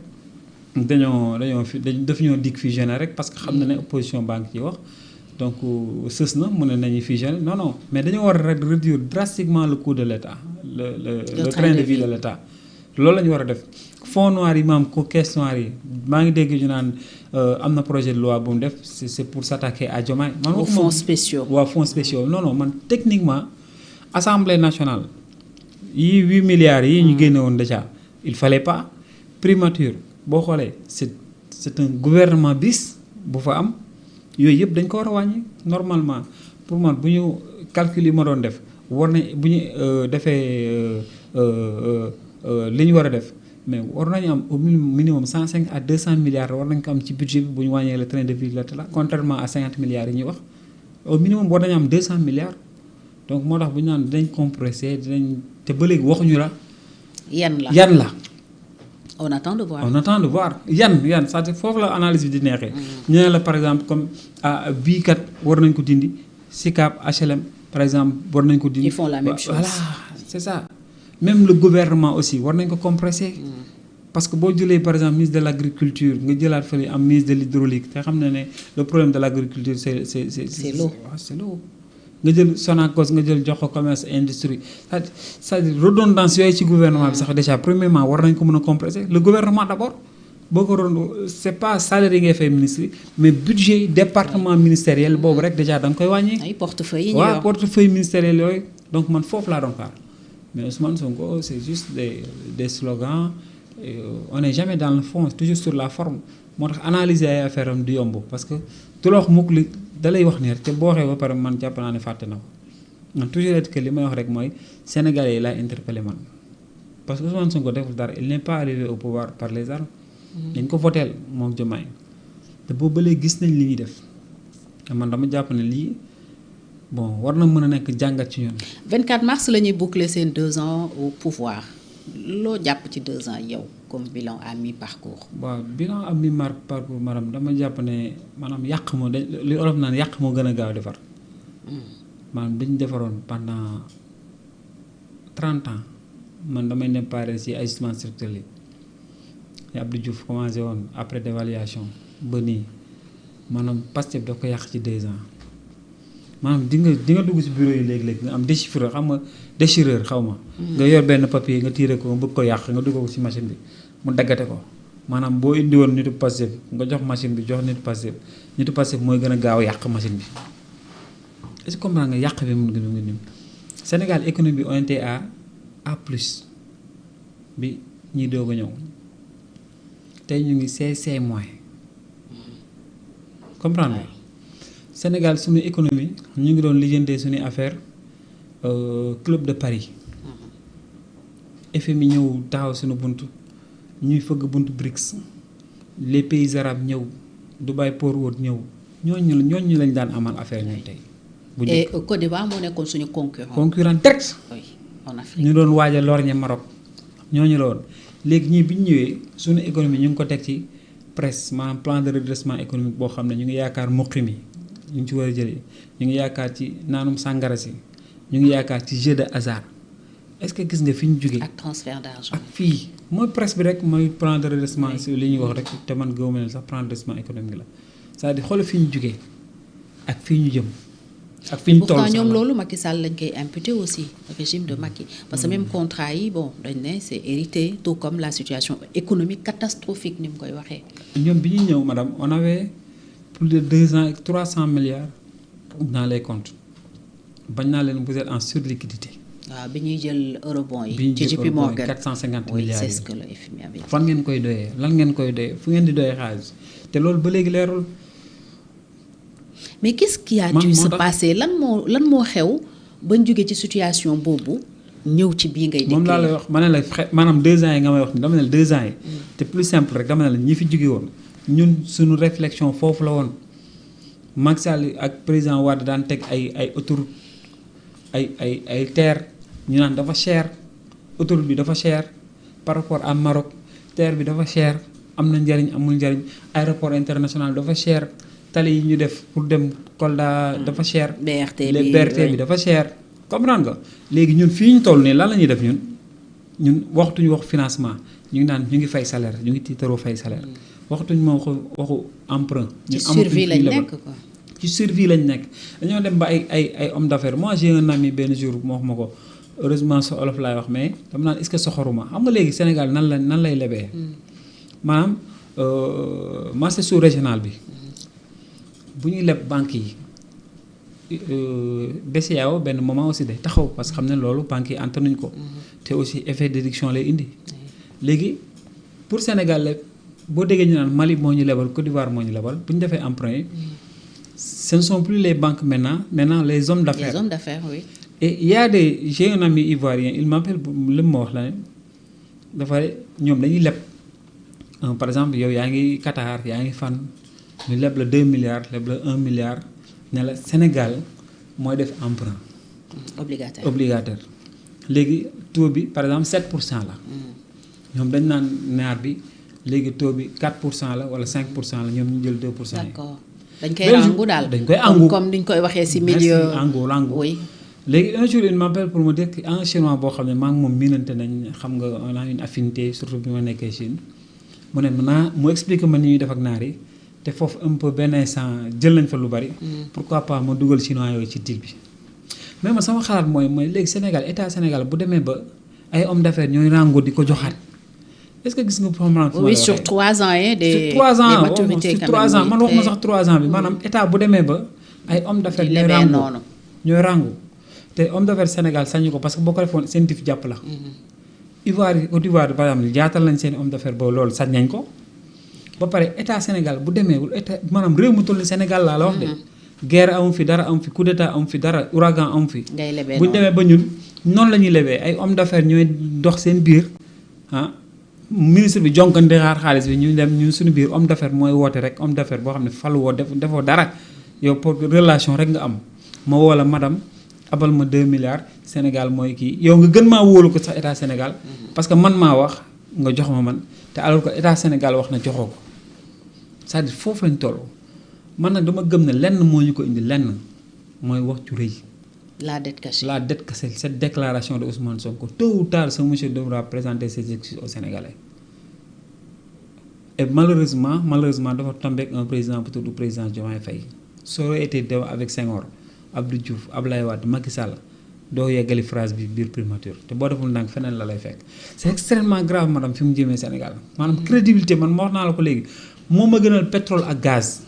daf ñoo dig fusionner rek parce que xam na ne opposition baa ngi ciy wax donc sës na mu ne nañu fusionner non mais dañoo war a réduire drastiquement le coût de l'État le train de vie de l'État loolu la ñu war a def fonds noirs yi maam ko caisse noire yi maa ngi dégg ñu naan am na projet de loi bu mu def c'est pour s'attaquer à Diomaye man aux fonds spéciaux waaw fonds spéciaux non man techniquement Assemblée nationale yi 8 milliards yi ñu génne woon déjà il fallait pas primature boo xoolee c'est un gouvernement bis bu fa am yooyu yëpp dañ ko war a wàññi normalement pour man bu ñu calcul yi ma doon def war nañ bu ñu defee li ñu war a def mais war nañu am au minimum 105 à 200 milliards war nañ ko am ci budget bi bu ñu wàññee le train de vie de l'État contrairement à 50 milliards yi ñuy wax au minimum war nañu am 200 milliards donc moo tax bu ñu naan dinañ compressé dinañ te ba léegi waxuñu la. yan la. on attend de voir. yan c'est-à-dire foofu la analyse bi di neexee. ñu ne la par exemple comme bii kat war nañ ko dindi SICAP HLM par exemple war nañ ko dindi. ils font la même chose. Voilà c'est ça. Même le gouvernement aussi war nañ ko compresser. Parce que boo jëlee par exemple ministre de l'agriculture nga jëlaat fële am ministre de l'hydraulique te xam na ne le problème de l'agriculture c'est l'eau. C'est l'eau. nga jël Sonacos nga jël jox ko commerce industrie c'est-à-dire redondance yooyu ci gouvernement bi sax déjà premièrement war nañ ko mën a compresser le gouvernement d'abord boo ko doon c'est pas salaire yi ngay fay ministre mais budget département ministériel boobu rek déjà da nga koy wàññi. ay portefeuille yi waaw portefeuille ministériel yooyu donc man foofu laa doon xaar mais Ousmane Sonko c'est juste des slogans on n'est jamais dans le fond toujours sur la forme moo tax analyser ay affaire am du yomb parce que du la wax mukk li da lay wax nii rek te boo waxee ba pare man jàpp naa ne fàtte na ko man toujours est que li may wax rek mooy Sénégalais yi laay interpellé man parce que Ousmane Sonko deful dara il n'est pas arrivé au pouvoir par les armes. dañ ko voteel moom Diomaye te boobu ba léegi gis nañ li ñuy def te man dama jàpp ne lii bon war na mën a nekk jàngat ci ñun. 24 mars la ñuy boucler seen 2 ans au pouvoir loo jàpp ci 2 ans yow comme bilan à mi-parcours. waaw bilan à mi-parcours maanaam dama jàpp ne maanaam yàq moo dañ li olof naan yàq moo gën a gaaw defar. maanaam dañu defaroon pendant 30 ans man damay ne pare ci ajustement structurel yi Abdou Diouf commencé woon après dévaluation ba nii maanaam Pastef daf ko yàq ci 2 ans maanaam di nga dugg ci bureau yi léegi-léegi nga am déchiffreur xam nga déchireur xaw ma. nga yor benn papier nga tiire ko nga bëgg ko yàq nga dugg ko ci machine bi mu daggate ko maanaam boo indi woon nitu Pastef nga jox machine bi jox nitu Pastef mooy gën a gaaw yàq machine bi est-ce que comprendre nga yàq bi mun nga nim Sénégal économie bi on était à plus bi ñuy doog a ñëw tey ñu ngi C moins comprendre nga Sénégal suñu économie ñu ngi doon lijjantee suñu affaire club de Paris FMI ñëw taxaw suñu bunt ñuy fëgg buntu BRICS les pays arabes ñëw Dubai Port World ñëw ñooñu lañ daan amal affaire ñun tey. bu et Côte d'Ivoire moo nekkoon suñu concurrent direct. oui en Afrique ñu doon waaj a lorñe Maroc ñooñu la woon léegi ñii bi ñu ñëwee suñu économie ñu ngi ko teg ci presse maanaam plan de redressement économique boo xam ne ñu ngi yaakaar muqi mi ñu ngi ci war a jëlee ñu ngi yaakaar ci naanum sàngara si ñu ngi yaakaar ci jeu de hasard est-ce que gis nga fi ñu jógee. ak transfert d'argent. ak fii mooy presse bi rek mooy plan de redressement si li ñuy wax rek te man gëwuma ne sax plan de redressement économique la c'est-à-dire xoolal fi ñu jógee ak fii ñu jëm. ak fi ñu toll pourtant ñoom loolu Macky Sall lañ koy imputer aussi régime de Macky parce que même contrat yi bon dañ ne c'est hérité tout comme la situation économique catastrophique ni mu koy waxee. ñoom bi ñuy ñëw madame on avait plus de 2 ans 300 milliards dans les comptes bañ naa leen vous êtes en surliquidité. waaw bi ñuy jël eurobond yi. bi ñuy jël eurobond yi 450 milliards yi. c'est ce que le FMI avait dit. fan ngeen koy doyee lan ngeen koy doyee fu ngeen di doyee xaalis te loolu ba léegi leerul. mais qu'est-ce qui a dû se passer lan moo xew bañ jógee ci situation boobu ñëw ci bii ngay. déggee moom laa lay wax ma ne la maanaam 2 ans yi nga may wax ni dama ne la 2 ans yi. te plus simple rek dama ne la ñi fi jóge woon ñun suñu réflexion foofu la woon Macky Sall ak président Wade daan teg ay autoroute ay terre ñu naan dafa cher autoroute bi dafa cher par rapport à Maroc terre bi dafa cher am na njariñ amul njariñ aéroport international dafa cher. tali yi ñu def pour dem Kolda dafa cher. BRT bi dafa cher. comprendre nga léegi ñun fii ñu toll nii lan la ñuy def ñun ñun waxtuñu waxu financement ñu ngi naan ñu ngi fay salaire ñu ngi tiitaroo fay salaire waxtuñu ma waxu emprunt. ci survie lañ nekk quoi. ci survie lañ nekk dañoo dem ba ay homme d'affaires moi j'ai un ami benn jour moo wax ma ko heureusement sa olof laay wax mais dama naan est-ce que soxoruma xam nga léegi Sénégal nan lay lebee maanaam marché sous-régional bi bu ñuy leb banques yi BCEAO benn moment aussi day taxaw parce que xam ne loolu banques yi antanuñ ko te aussi effet de déduction lay indi léegi pour Sénégal leb boo déggee ñu naan Mali moo ñu lebal Côte d'Ivoire moo ñu lebal bu ñu defee emprunt yi ce ne sont plus les banques maintenant les hommes d'affaires. Les hommes d'affaires, oui. Et j'ai un ami ivoirien, il m'appelle le ma wax la ne dafa ñoom dañuy leb par exemple yow yaa ngi Qatar yaa ngi fan ñu leb la 2 milliards leb la 1 milliard ne la Sénégal mooy def emprunt. Obligataire. léegi taux bi par exemple 7% la. ñoom dañ naan naar bi léegi taux bi 4% la wala 5% la ñoom ñu jël 2%. D'accord. dañ koy rangu daal dañ koy angu comme niñ koy waxee ci milieu. angu oui. léegi un jour il m'appelle pour me dire que un chinois boo xam ne maa ngi moom miinante nañ xam nga on a une affinité surtout bi ma nekkee Chine mu ne mu expliquer ma ni ñuy def ak naar yi te foofu un peu benn instant jël nañ fa lu bari. pourquoi pas ma dugal chinois yooyu ci deal bi. mais ma sama xalaat mooy léegi Sénégal état Sénégal bu demee ba ay hommes d'affaires ñooy rango di ko joxaat. Est-ce que gis nga problème oui sur 3 ans des sur 3 ans maturités sur 3 ans man wax ma sax 3 ans bi maanaam état bu demee ba ay hommes d'affaires ñooy rangu te homme d'affaires Sénégal sañu ko parce que boo ko defoon seen tif jàpp la. Côte d'Ivoire par exemple jaatal nañ seen homme d'affaires ba loolu sañ nañ ko ba pare état Sénégal bu demee état maanaam réew mu toll Sénégal laa la wax de. guerre amu fi dara amu fi coup d'état amu fi dara ouragan amu fi. bu ñu demee ba ñun noonu la ñuy lebee ay homme d'affaires ñooy dox seen biir ministre bi jonkante xaar xaalis bi ñu dem ñun suñu biir homme d'affaires mooy woote rek homme d'affaires boo xam ne falu woo defoo dara yow pour relation rek nga am ma woo la madame abal ma 2 milliards Sénégal mooy kii yow nga gën maa wóolu ko sax état Sénégal parce que man maa wax nga jox ma man te alors que état Sénégal wax na joxoo ko c'est-à-dire foofu lañ toll man nag dama gëm ne lenn moo ñu ko indi lenn mooy wax ju rëy. La dette cachée. Cette déclaration de Ousmane Sonko, tôt ou tard, ce monsieur devra présenter ses excuses aux Sénégalais. Et malheureusement, dafa tomber avec un président plutôt du président Diomaye Faye. Ça aurait été avec Senghor, Abdou Diouf, Abdoulaye Wade, Macky Sall, doo yeggali phrase bi biir primature te boo deful ndànk feneen la lay fekk. C'est extrêmement grave madame fi mu jëmee Sénégal maanaam crédibilité man ma wax naa la ko léegi moo ma gënal pétrole ak gaz.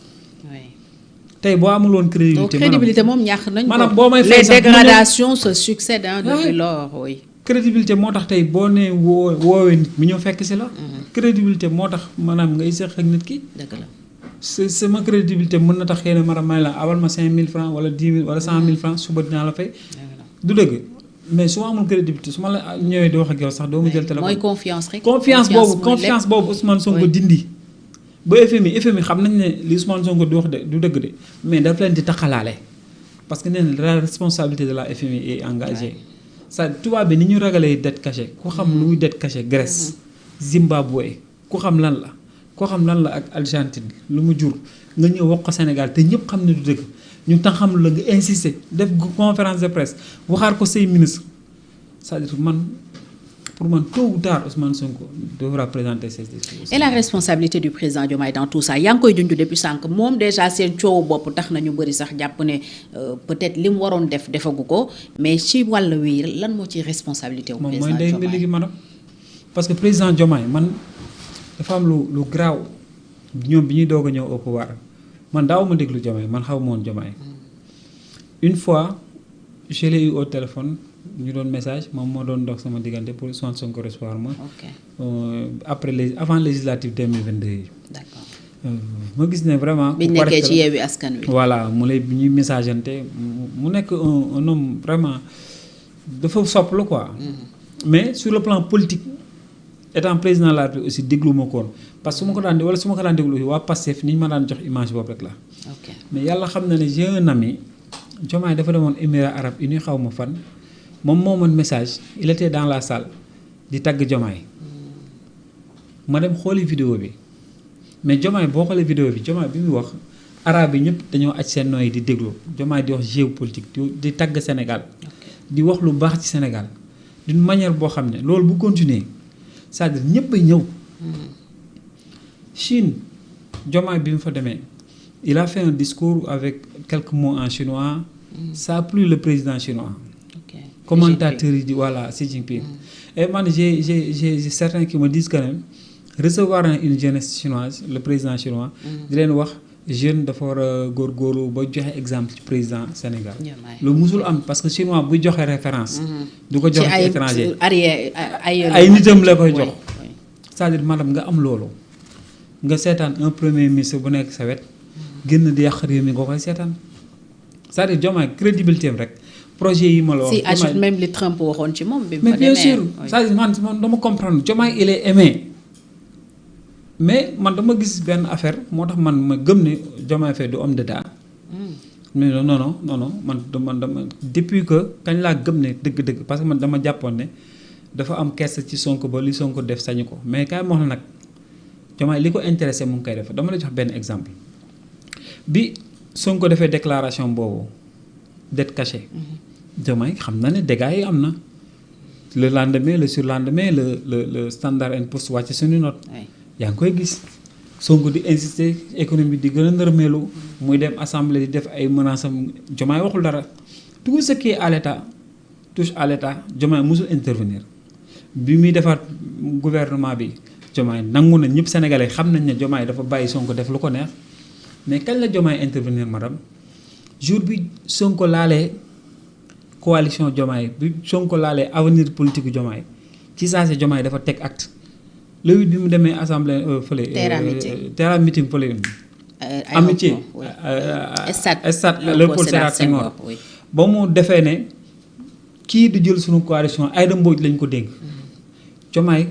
tey boo amul woon crédibilité moom ñàkk nañ ko maanaam boo may fay les dégradations se succèdent depuis lors oui. crédibilité moo tax tey boo nee woowee nit mi ñëw fekk si la. crédibilité moo tax maanaam ngay seq ak nit ki. dëgg la sama crédibilité mën na tax xëy na maanaam may la abal ma 5000 francs wala 10 000 wala 100 000 francs suba dinaa la fay. du dëgg mais su ma amul crédibilité su ma la ñëwee di wax ak yow sax doo ma jël téléphone. mooy confiance rek. confiance boobu Ousmane Sonko dindi. ba FMI xam nañ ne li Ousmane Sonko di wax du dëgg de mais daf leen di taxalaale parce que nee na la responsabilité de la FMI est engagée ça tubaab bi ni ñu ragalee dette cachée ku xam lu muy dette cachée Grèce Zimbabwe ku xam lan la ak Argentine lu mu jur nga ñëw wax ko Sénégal te ñëpp xam ne du dëgg ñu tax xam la nga insister def conférence de presse waxaar ko say ministre c'est-à-dire pour man tôt ou tard Ousmane Sonko devra présenter ses excuses. Et la responsabilité du président Diomaye dans tout ça yaa ngi koy junj depuis sànq moom déjà seen coowu bopp tax na ñu bëri sax jàpp ne peut-être li mu waroon defagu ko mais ci wàll wi lan moo ci responsabilité wu président Diomaye moom mooy ndey madame parce que président Diomaye man dafa am lu graaw ñoom bi ñuy doog a ñëw au pouvoir man daaw ma déglu Diomaye man xaw ma woon Diomaye une fois je l'ai eu au téléphone. ñu doon message moom moo doon dox sama diggante pour Ousmane Sonko recevoir ma. avant législative 2022 yi. D'accord. ma gis ne vraiment. biñ nekkee ci Yewwi Askan Wi. voilà mu lay ñuy messageante mu nekk un homme vraiment dafa sopplu quoi. mais sur le plan politique étant président de la République aussi déglu ma ko woon parce que su ma ko daan déglu waa Pastef ni ñu ma daan jox image boobu rek la. mais yàlla xam na ne j'ai un ami Diomaye dafa demoon Émirats Arabes Unis xaw ma fan. moom moo mën message il était dans la salle di tagg Diomaye ma dem xooli vidéo bi mais Diomaye boo xoolee vidéo bi Diomaye bi muy wax arabe yi ñëpp dañoo aj seen nooy di déglu Diomaye di wax géopolitique di tagg Sénégal di wax lu baax ci Sénégal d'une manière boo xam ne loolu bu continuer c'est-à-dire ñëpp a ñëw. Chine Diomaye bi mu fa demee il a fait un discours avec quelques mots en chinois. Ça a plu le président chinois. Commentateurs yi di voilà Xi Jinping. Et man j'ai certains qui me disent quand même recevoir une jeunesse chinoise le président chinois. di leen wax jeune dafa war a góorgóorlu ba joxe exemple ci président Sénégal. lu musul am parce que chinois buy joxe référence. du ko joxe ci étranger ay nitam la koy jox. c'est-à-dire madame nga am loolu nga seetaan un premier ministre bu nekk sa wet génn di yàq réew mi nga koy seetaan c'est-à-dire Diomaye crédibilité am rek. projet yi ma la wax si ajoute même li Trump waxoon ci moom. bi mais bien sûr c'est-à-dire man dama comprendre Diomaye il est aimé mais man dama gis benn affaire moo tax man ma gëm ne Diomaye Faye du homme d'État. mais non man dama depuis que kañ laa gëm ne dëgg-dëgg parce que man dama jàppoon ne dafa am kersa ci Sonko ba li Sonko def sañu ko mais kaay ma wax nag Diomaye li ko intéressé mu ngi koy def dama la jox benn exemple bi Sonko defee déclaration boobu. dette cachée. Diomaye xam na ne dégâts yi am na le lendemain le surlendemain le Standard & Post wàcc suñu note. yaa ngi koy gis Sonko di insister économie di gën a nërmeelu muy dem assemblée di def ay menaces am Diomaye waxul dara tout ce qui est à l'état touche à l'état Diomaye musul intervenir bi muy defaat gouvernement bi Diomaye nangu na ñëpp sénégalais xam nañ ne Diomaye dafa bàyyi Sonko def lu ko neex mais kañ la Diomaye intervenir madame. jour bi Sonko laalee coalition Diomaye bi Sonko laalee avenir politique Diomaye ci saa si Diomaye dafa teg acte le 8 bi mu demee assemblée fële. Terra meeting fële. amitié stade Léopold Sédar Senghor ba mu defee ne kii di jël sunu coalition Aïda Mbodj lañ ko dénk. Diomaye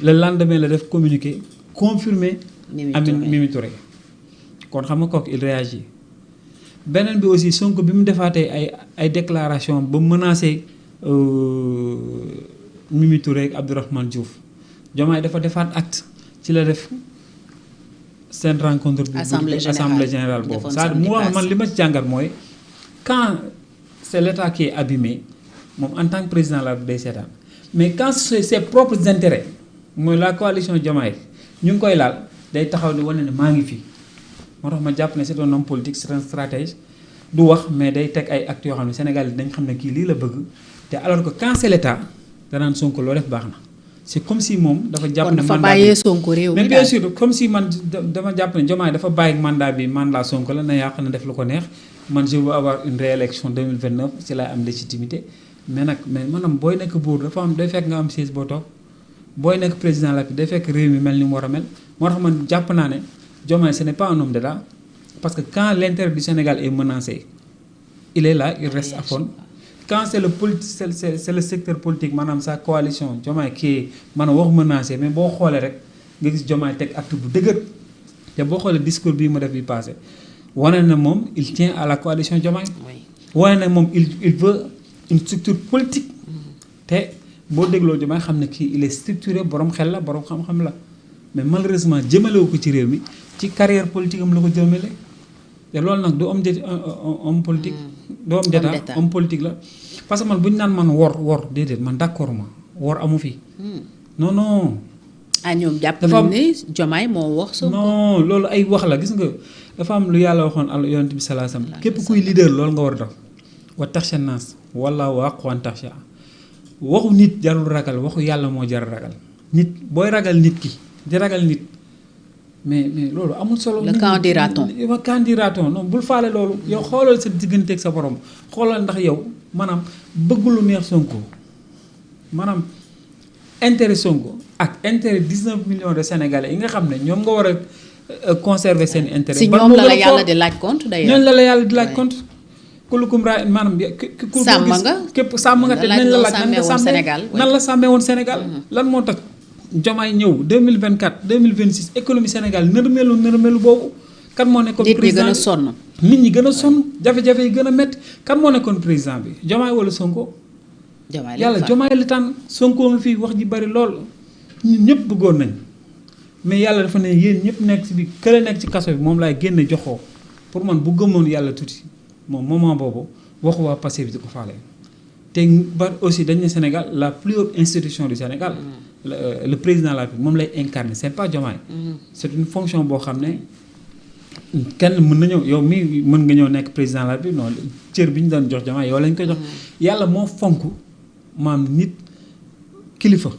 le lendemain la def communiqué confirmé. Mimi Touré kon xam nga kooku il réagit. beneen bi aussi Sonko bi mu defaatee ay déclaration ba menacé Mimi Touré ak Abdourahmane Diouf Diomaye dafa defaat acte ci la def seen rencontre bi assemblée générale boobu c'est-à-dire mu wax man li ma ci jàngat mooy quand c'est l'État qui est abîmé moom en tant que président la day seetaan mais quand c'est ses propres intérêts mooy la coalition Diomaye ñu ngi koy laal day taxaw di wane ne maa ngi fii moo tax ma jàpp ne c'est un homme politique c'est un stratège du wax mais day teg ay actes yoo xam ne Sénégal yi dañ xam ne kii lii la bëgg te alors que quand c'est l'État danaan Sonko loo def baax na c'est comme si moom dafa jàpp ne dafa bàyyee Sonko réew mi mais bien sûr comme si man dama jàpp ne Diomaye dafa bàyyi mandat bi mandat Sonko la na yàq na def lu ko neex man je veux avoir une réélection 2029 ci lay am légitimité mais maanaam booy nekk buur dafa am day fekk nga am siège boo toog booy nekk président la day fekk réew mi mel ni mu war a mel moo tax man jàpp naa ne Diomaye ce n'est pas un homme d'État parce que quand l'intérêt du Sénégal est menacé il est là il reste à fond quand c'est le secteur politique maanaam sa coalition Diomaye kii maanaam wax menacé mais boo xoolee rek nga gis Diomaye teg acte bu dëgër te boo xoolee discours bii mu def bi passé wane na moom il tient à la coalition Diomaye wane na moom il veut une structure politique te boo dégloo Diomaye xam ne kii il est structuré borom xel la borom xam-xam la mais malheureusement jëmalewu ko ci réew mi ci carrière politique am la ko jëmale te loolu nag du homme politique du homme d'état homme politique la parce que man bu ñu naan man wor déedéet man d'accord ma wor amu fi non ñoom jàpp nañu ne Diomaye moo wax Sonko non loolu ay wax la gis nga dafa am lu yàlla waxoon al yonent bi sallallahu alayhi wasallam képp kuy leader loolu nga war a def wa taxsha naas wallaahu haqqu an taxsha waxu nit jarul ragal waxu yàlla moo jar ragal nit booy ragal nit ki di ragal nit mais loolu amul solo. le candidaton non bul faale loolu. yow xoolal sa digganteeg sa borom xoolal ndax yow maanaam bëgg lu neex Sonko maanaam intérêt Sonko ak intérêt 19 millions de Sénégalais yi nga xam ne ñoom nga war a conserver seen intérêt. si ñoom la yàlla di laaj compte d'ailleurs. ñoom la yàlla di laaj compte. kulukum raa maanaam. sàmm nga képp sàmm nga te nañ la laaj nan la sàmmee woon Sénégal lan moo tax. Diomaye ñëw 2024 2026 économie Sénégal nërmelu boobu kan moo nekkoon président nit ñi gën a sonn jafe-jafe yi gën a métti kan moo nekkoon président bi Diomaye wala Sonko yàlla Diomaye la tànn Sonko nga fii wax ji bari lool ñun ñëpp bëggoon nañ mais yàlla dafa ne yéen ñëpp nekk ci bi kële nekk ci kaso bi moom laay génne joxoo pour man bu gëmoon yàlla tuuti moom moment boobu waxu waa Pastef bi di ko faale te ba aussi dañ ne Sénégal la plus haute institution du Sénégal le président de la République moom lay incarner c'est pas Diomaye c'est une fonction boo xam ne kenn mën na ñëw yow mii mën nga ñëw nekk président de la République non cër bi ñu doon jox Diomaye yow lañ ko jox yàlla moo fonk maam nit kilifa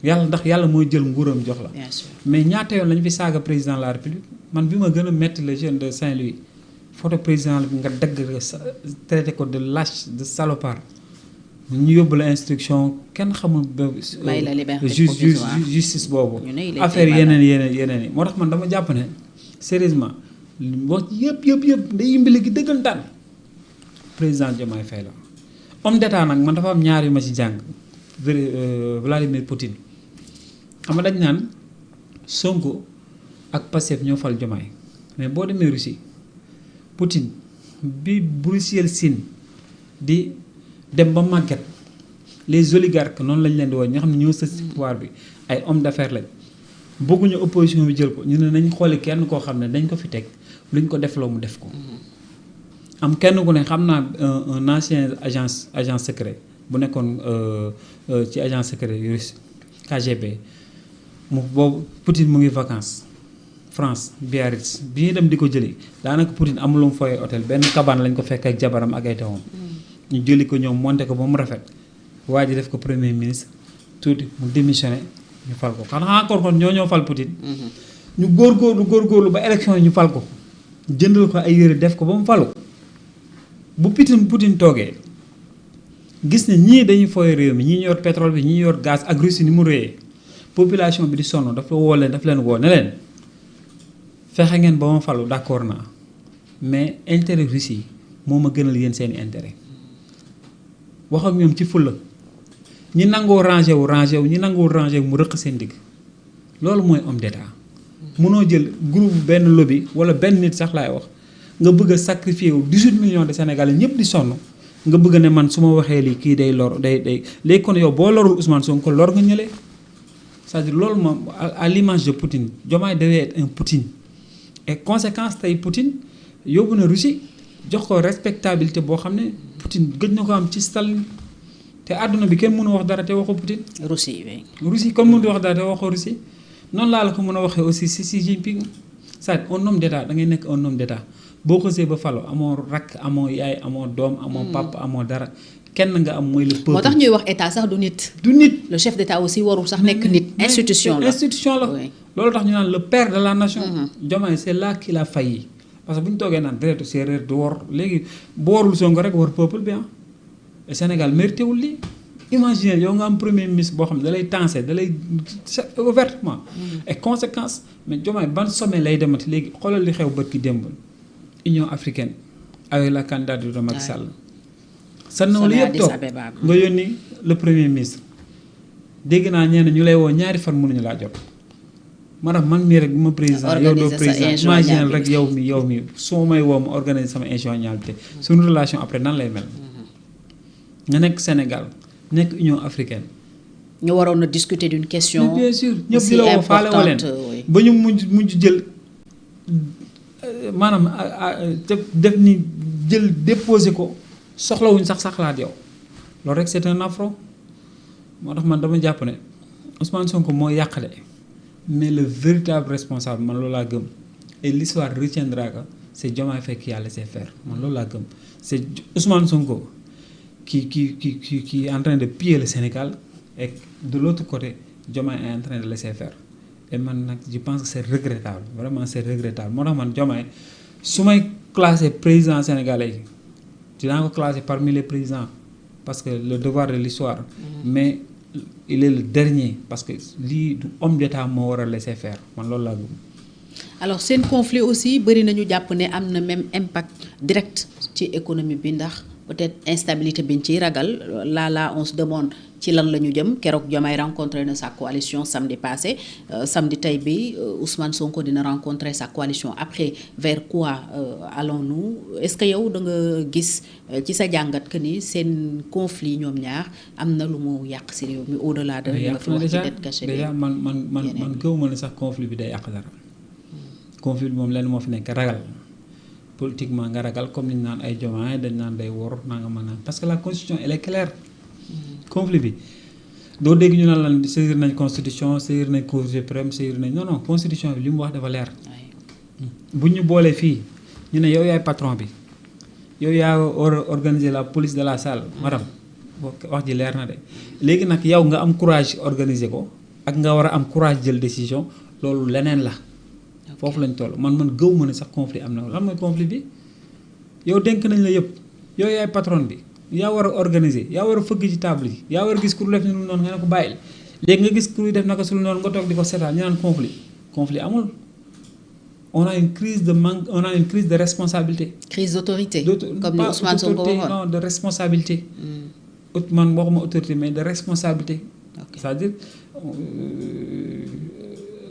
yàlla ndax yàlla mooy jël nguuram jox la mais ñaata yoon lañu fi saaga président de la République man bi ma gën a metti le jeune de Saint-Louis photo président bi nga dagg traité ko de lâche de salopard ñu yóbbu la instruction kenn xamul justice boobu affaire yeneen yi moo tax man dama jàpp ne sérieusement wax yëpp day yimbali gi dëggantaan président Diomaye Faye la homme d'état nag man dafa am ñaar yu ma ci jàng Vladimir Poutine xam nga dañ naan Sonko ak Pastef ñoo fal Diomaye mais boo demee Russie Poutine bi Boris Yeltsin di dem ba màgget les oligarques noonu lañ leen di woo ñoo xam ne ñoo sës ci pouvoir bi ay hommes d'affaires lañ bëgguñu opposition bi jël ko ñu ne nañ xooli kenn koo xam ne dañ ko fi teg luñ ko defloo mu def ko am kenn ku ne xam naa un ancien agent secret bu nekkoon ci agent secret russe KGB mu boobu Poutine mu ngi vacances France Biarritz bi ñuy dem di ko jëli daanaka Poutine amul lu mu fooyee hôtel benn cabane lañ ko fekk ak jabaram ak ay tawam ñu jëli ko ñoom monté ko ba mu rafet waa ji def ko premier ministre tuuti mu démissionné ñu fal ko xanaa encore kon ñoo fal Poutine ñu góorgóorlu ba élection yi ñu fal ko jëndal ko ay yére def ko ba mu falu bu Poutine toogee gis ne ñii dañuy fooy réew mi ñii yor pétrole bi ñii yor gaz ak Russie ni mu réyee population bi di sonn daf leen woo ne leen fexe ngeen ba ma falu d'accord naa mais intérêt Russie yi moo ma gënal yéen seeni intérêt wax ak ñoom ci fulla ñi nangoo rangé wu ñi nanguwul rangé wu mu rëq seen digg loolu mooy homme d'état mënoo jël groupe benn lobby wala benn nit sax laay wax nga bëgg a sacrifier wu 18 millions de Sénégalais ñëpp di sonn nga bëgg ne man su ma waxee lii kii day lor day léegi kon yow boo lorul Ousmane Sonko lor nga ñëlee c'est-à-dire loolu moom à l'image de Poutine Diomaye devait être un Poutine et conséquence tey Poutine yóbbu na Russie jox ko respectabilité boo xam ne Poutine gëj na ko am ci Staline te àdduna bi kenn mënu wax dara te waxu Poutine. Russie comme mënu wax dara te waxu Russie noonu laa la ko mën a waxee aussi si Xi Jinping c'est-à-dire un homme d'état da ngay nekk un homme d'état boo ko see ba falo amoo rakk amoo yaay amoo doom amoo papa amoo dara kenn nga am mooy le peuple. moo tax ñuy wax état sax du nit. le chef d'état aussi warul sax nekk nit. institution la loolu tax ñu naan le père de la nation. Diomaye c'est là qu'il a failli parce que bu ñu toogee naan deretu séeréer du wor léegi bu warul Sonko rek war peuple bi et Sénégal mérité wul lii imagine yow nga am premier ministre boo xam ne da lay tensé da lay ouvertement et conséquence mais Diomaye ban sommet lay demati léegi xoolal li xew bët ki démb Union africaine avec la candidature de Macky Sall sa nawlu yëpp toog nga yónni le premier ministre dégg naa ñenn ñu lay woo ñaari fan mënuñu laa jot maanaam man mii rek bu ma président yow doo président imagine rek yow mi su ma may woo ma organiser sama injoignalité suñu relation après nan lay mel nga nekk Sénégal nekk Union africaine ñu waroon a discuter d'une question bien sûr ñëpp di la woo faale woo leen ba ñu mujj jël maanaam def ni jël déposé ko soxlawuñ sax xalaat yow loolu rek c'est un affront moo tax man dama jàpp ne Ousmane Sonko moo yàqale mais le véritable responsable man loolu laa gëm et l'histoire retiendra que c'est Diomaye Faye qui a laissé faire man loolu laa gëm c'est Ousmane Sonko qui est en train de piller le Sénégal et de l'autre côté Diomaye est en train de laisser faire et man nag je pense que c'est regrettable vraiment c'est regrettable moo tax man Diomaye su may classé président sénégalais yi dinaa ko classé parmi les présidents parce que le devoir de l'histoire mais il est le dernier parce que lii du homme d'état moo war a laisser faire man loolu laa gëm. alors seen conflit aussi bëri nañu jàpp ne am na même impact direct ci économie bi ndax peut-être instabilité biñ ciy ragal là on se demande ci lan la ñu jëm keroog Diomaye rencontré na sa coalition samedi passé samedi tey bi Ousmane Sonko dina rencontrer sa coalition après vers quoi allons-nous est-ce que yow da nga gis ci sa jàngat que ni seen conflit ñoom ñaar am na lu mu yàq ci réew mi au-delà de nga fi wax ci dette cachée déjà man gëw ma ne sax conflit bi day yàq dara conflit bi moom lenn moo fi nekk ragal politiquement nga ragal comme ni ñu naan ay Diomaye dañ naan day wor naa nga mën a parce que la constitution elle est claire conflit bi doo dégg ñu naan lan saisir nañ constitution saisir nañ cour suprême saisir nañ non constitution bi li mu wax dafa leer. bu ñu boolee fii ñu ne yow yaay patron bi yow yaa organiser la police de la salle madame wax ji leer na de léegi nag yow nga am courage organiser ko ak nga war a am courage jël décision loolu leneen la. foofu lañ toll man gëw ma ne sax conflit am na lan mooy conflit bi yow dénk nañ la yëpp yow yaay patron bi yaa war a organiser yaa war a fëgg ci table yi yaa war a gis ku def ni lu noonu nga ne ko bàyyil léegi nga gis ku def naka su lu noonu nga toog di ko seetaan ñu naan conflit amul. On a une crise de manque, on a une crise de responsabilité. Crise d'autorité. Comme ni Ousmane Sonko waxoon. Non, de responsabilité. Man waxuma autorité mais de responsabilité. Okay. C'est-à-dire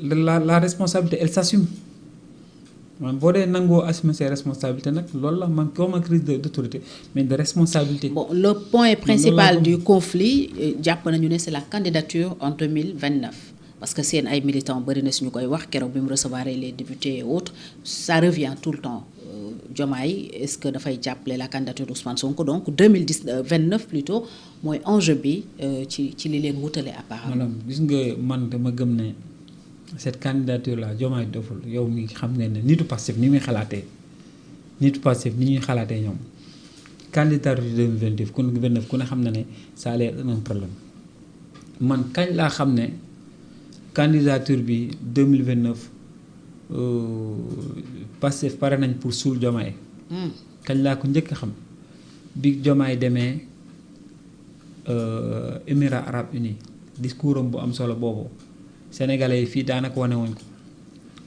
la responsabilité elle s'assume. Man boo dee nangoo assumer ses responsabilités nag loolu la man ko ma crise d'autorité mais de responsabilité. Bon, le point principal du conflit jàpp nañu ne c'est la candidature en 2029. Parce que seen ay militants bëri na suñu koy wax keroog bi mu recevoir les députés et autres ça revient tout le temps Diomaye est-ce que dafay jàppale la candidature d'Ousmane Sonko donc 2029 plutôt mooy enjeu bi ci li leen wutale apparemment. maanaam gis nga man dama gëm ne cette candidature là Diomaye doful yow mi xam nga ne nitu Pastef ni muy xalaatee nitu Pastef ni ñuy xalaatee ñoom candidature 2029 ku ne xam na ne ça allait être un problème man kañ laa xam ne. Candidature bi 2029 Pastef pare nañ pour suul Diomaye kañ laa ko njëkk a xam bi Diomaye demee Émirats Arabes Unis discours am bu am solo boobu sénégalais yi fii daanaka wane woon ko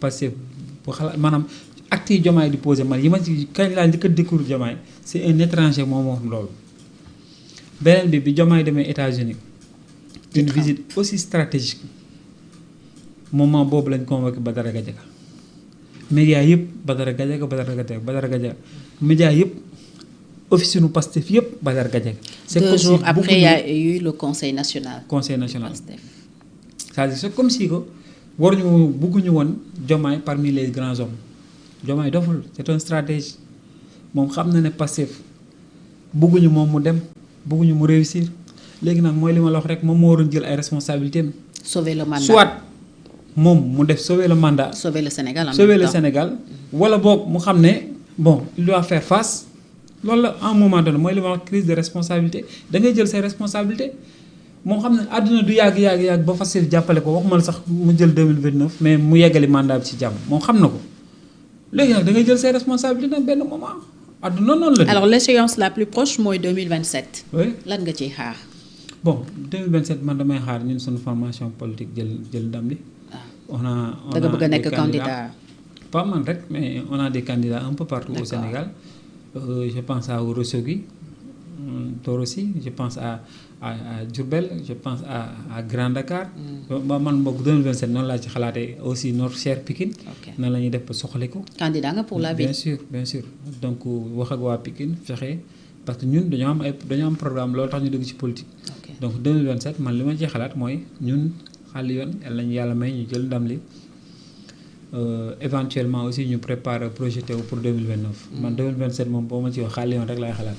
Pastef bu xalaat maanaam acte yi Diomaye di posé man yi ma ci kañ laa njëkk a découvrir Diomaye c'est un étranger moom wax loolu beneen bi Diomaye demee États-Unis une visite aussi stratégique moment boobu lañ convoqué Badara Gadiaga média yëpp Badara Gadiaga média yëpp office nu Pastef yëpp Badara Gadiaga. c'est 2 jours après il y a eu le conseil national. c'est-à-dire c'est comme si que bëgguñu woon Diomaye parmi les grands hommes Diomaye doful c'est un stratège moom xam na ne Pastef bëgguñu moom mu dem bëgguñu mu réussir léegi nag mooy li ma la wax rek moom moo waroon jël ay responsabilités sauver le mandat soit. moom mu def sauver le mandat. sauver le Sénégal en sauver même le temps. Sénégal wala boog mu xam ne bon il doit faire face loolu la à un moment donné mooy li ma wax crise de responsabilité da ngay jël say responsabilités moom xam ne àdduna du yàgg ba facile jàppale ko waxuma la sax mu jël 2029 mais mu yeggali mandat bi ci jàmm moom xam na ko léegi nag da ngay jël say responsabilités nag benn moment àdduna noonu la. alors l'échéance la plus proche mooy 2027. oui lan nga ciy xaar. bon 2027 man damay xaar ñun suñu formation politique jël ndam li. on a da nga bëgg a nekk candidat. pas man rek mais on a des candidats un peu partout au Sénégal je pense à Ourossogui Torossi je pense à Diourbel je pense à Grand Dakar. man boog 2027 noonu laa ci xalaatee aussi notre cher Pikine. nan la ñuy def ba soxali ko. candidat nga pour la ville. bien sûr donc wax ak waa Pikine fexe parce que ñun dañoo am programme loolu tax ñu dugg ci politique. donc 2027 man li ma ci xalaat mooy ñun. xale yoon yàlla may ñu jël ndam li éventuellement aussi ñu préparer projeté wu pour 2029. man 2027 moom boo ma ci wax xale yoon rek laay xalaat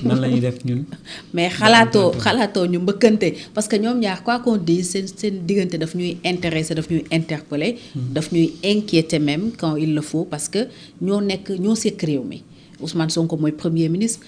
nan la ñuy def ñun. mais xalaatoo ñu mbëkkante parce que ñoom ñaar quoi qu'on dise seen diggante daf ñuy intéresser daf ñuy interpeller. daf ñuy inquiéter même quand il le faut parce que ñoo sekk réew mi Ousmane Sonko mooy premier ministre.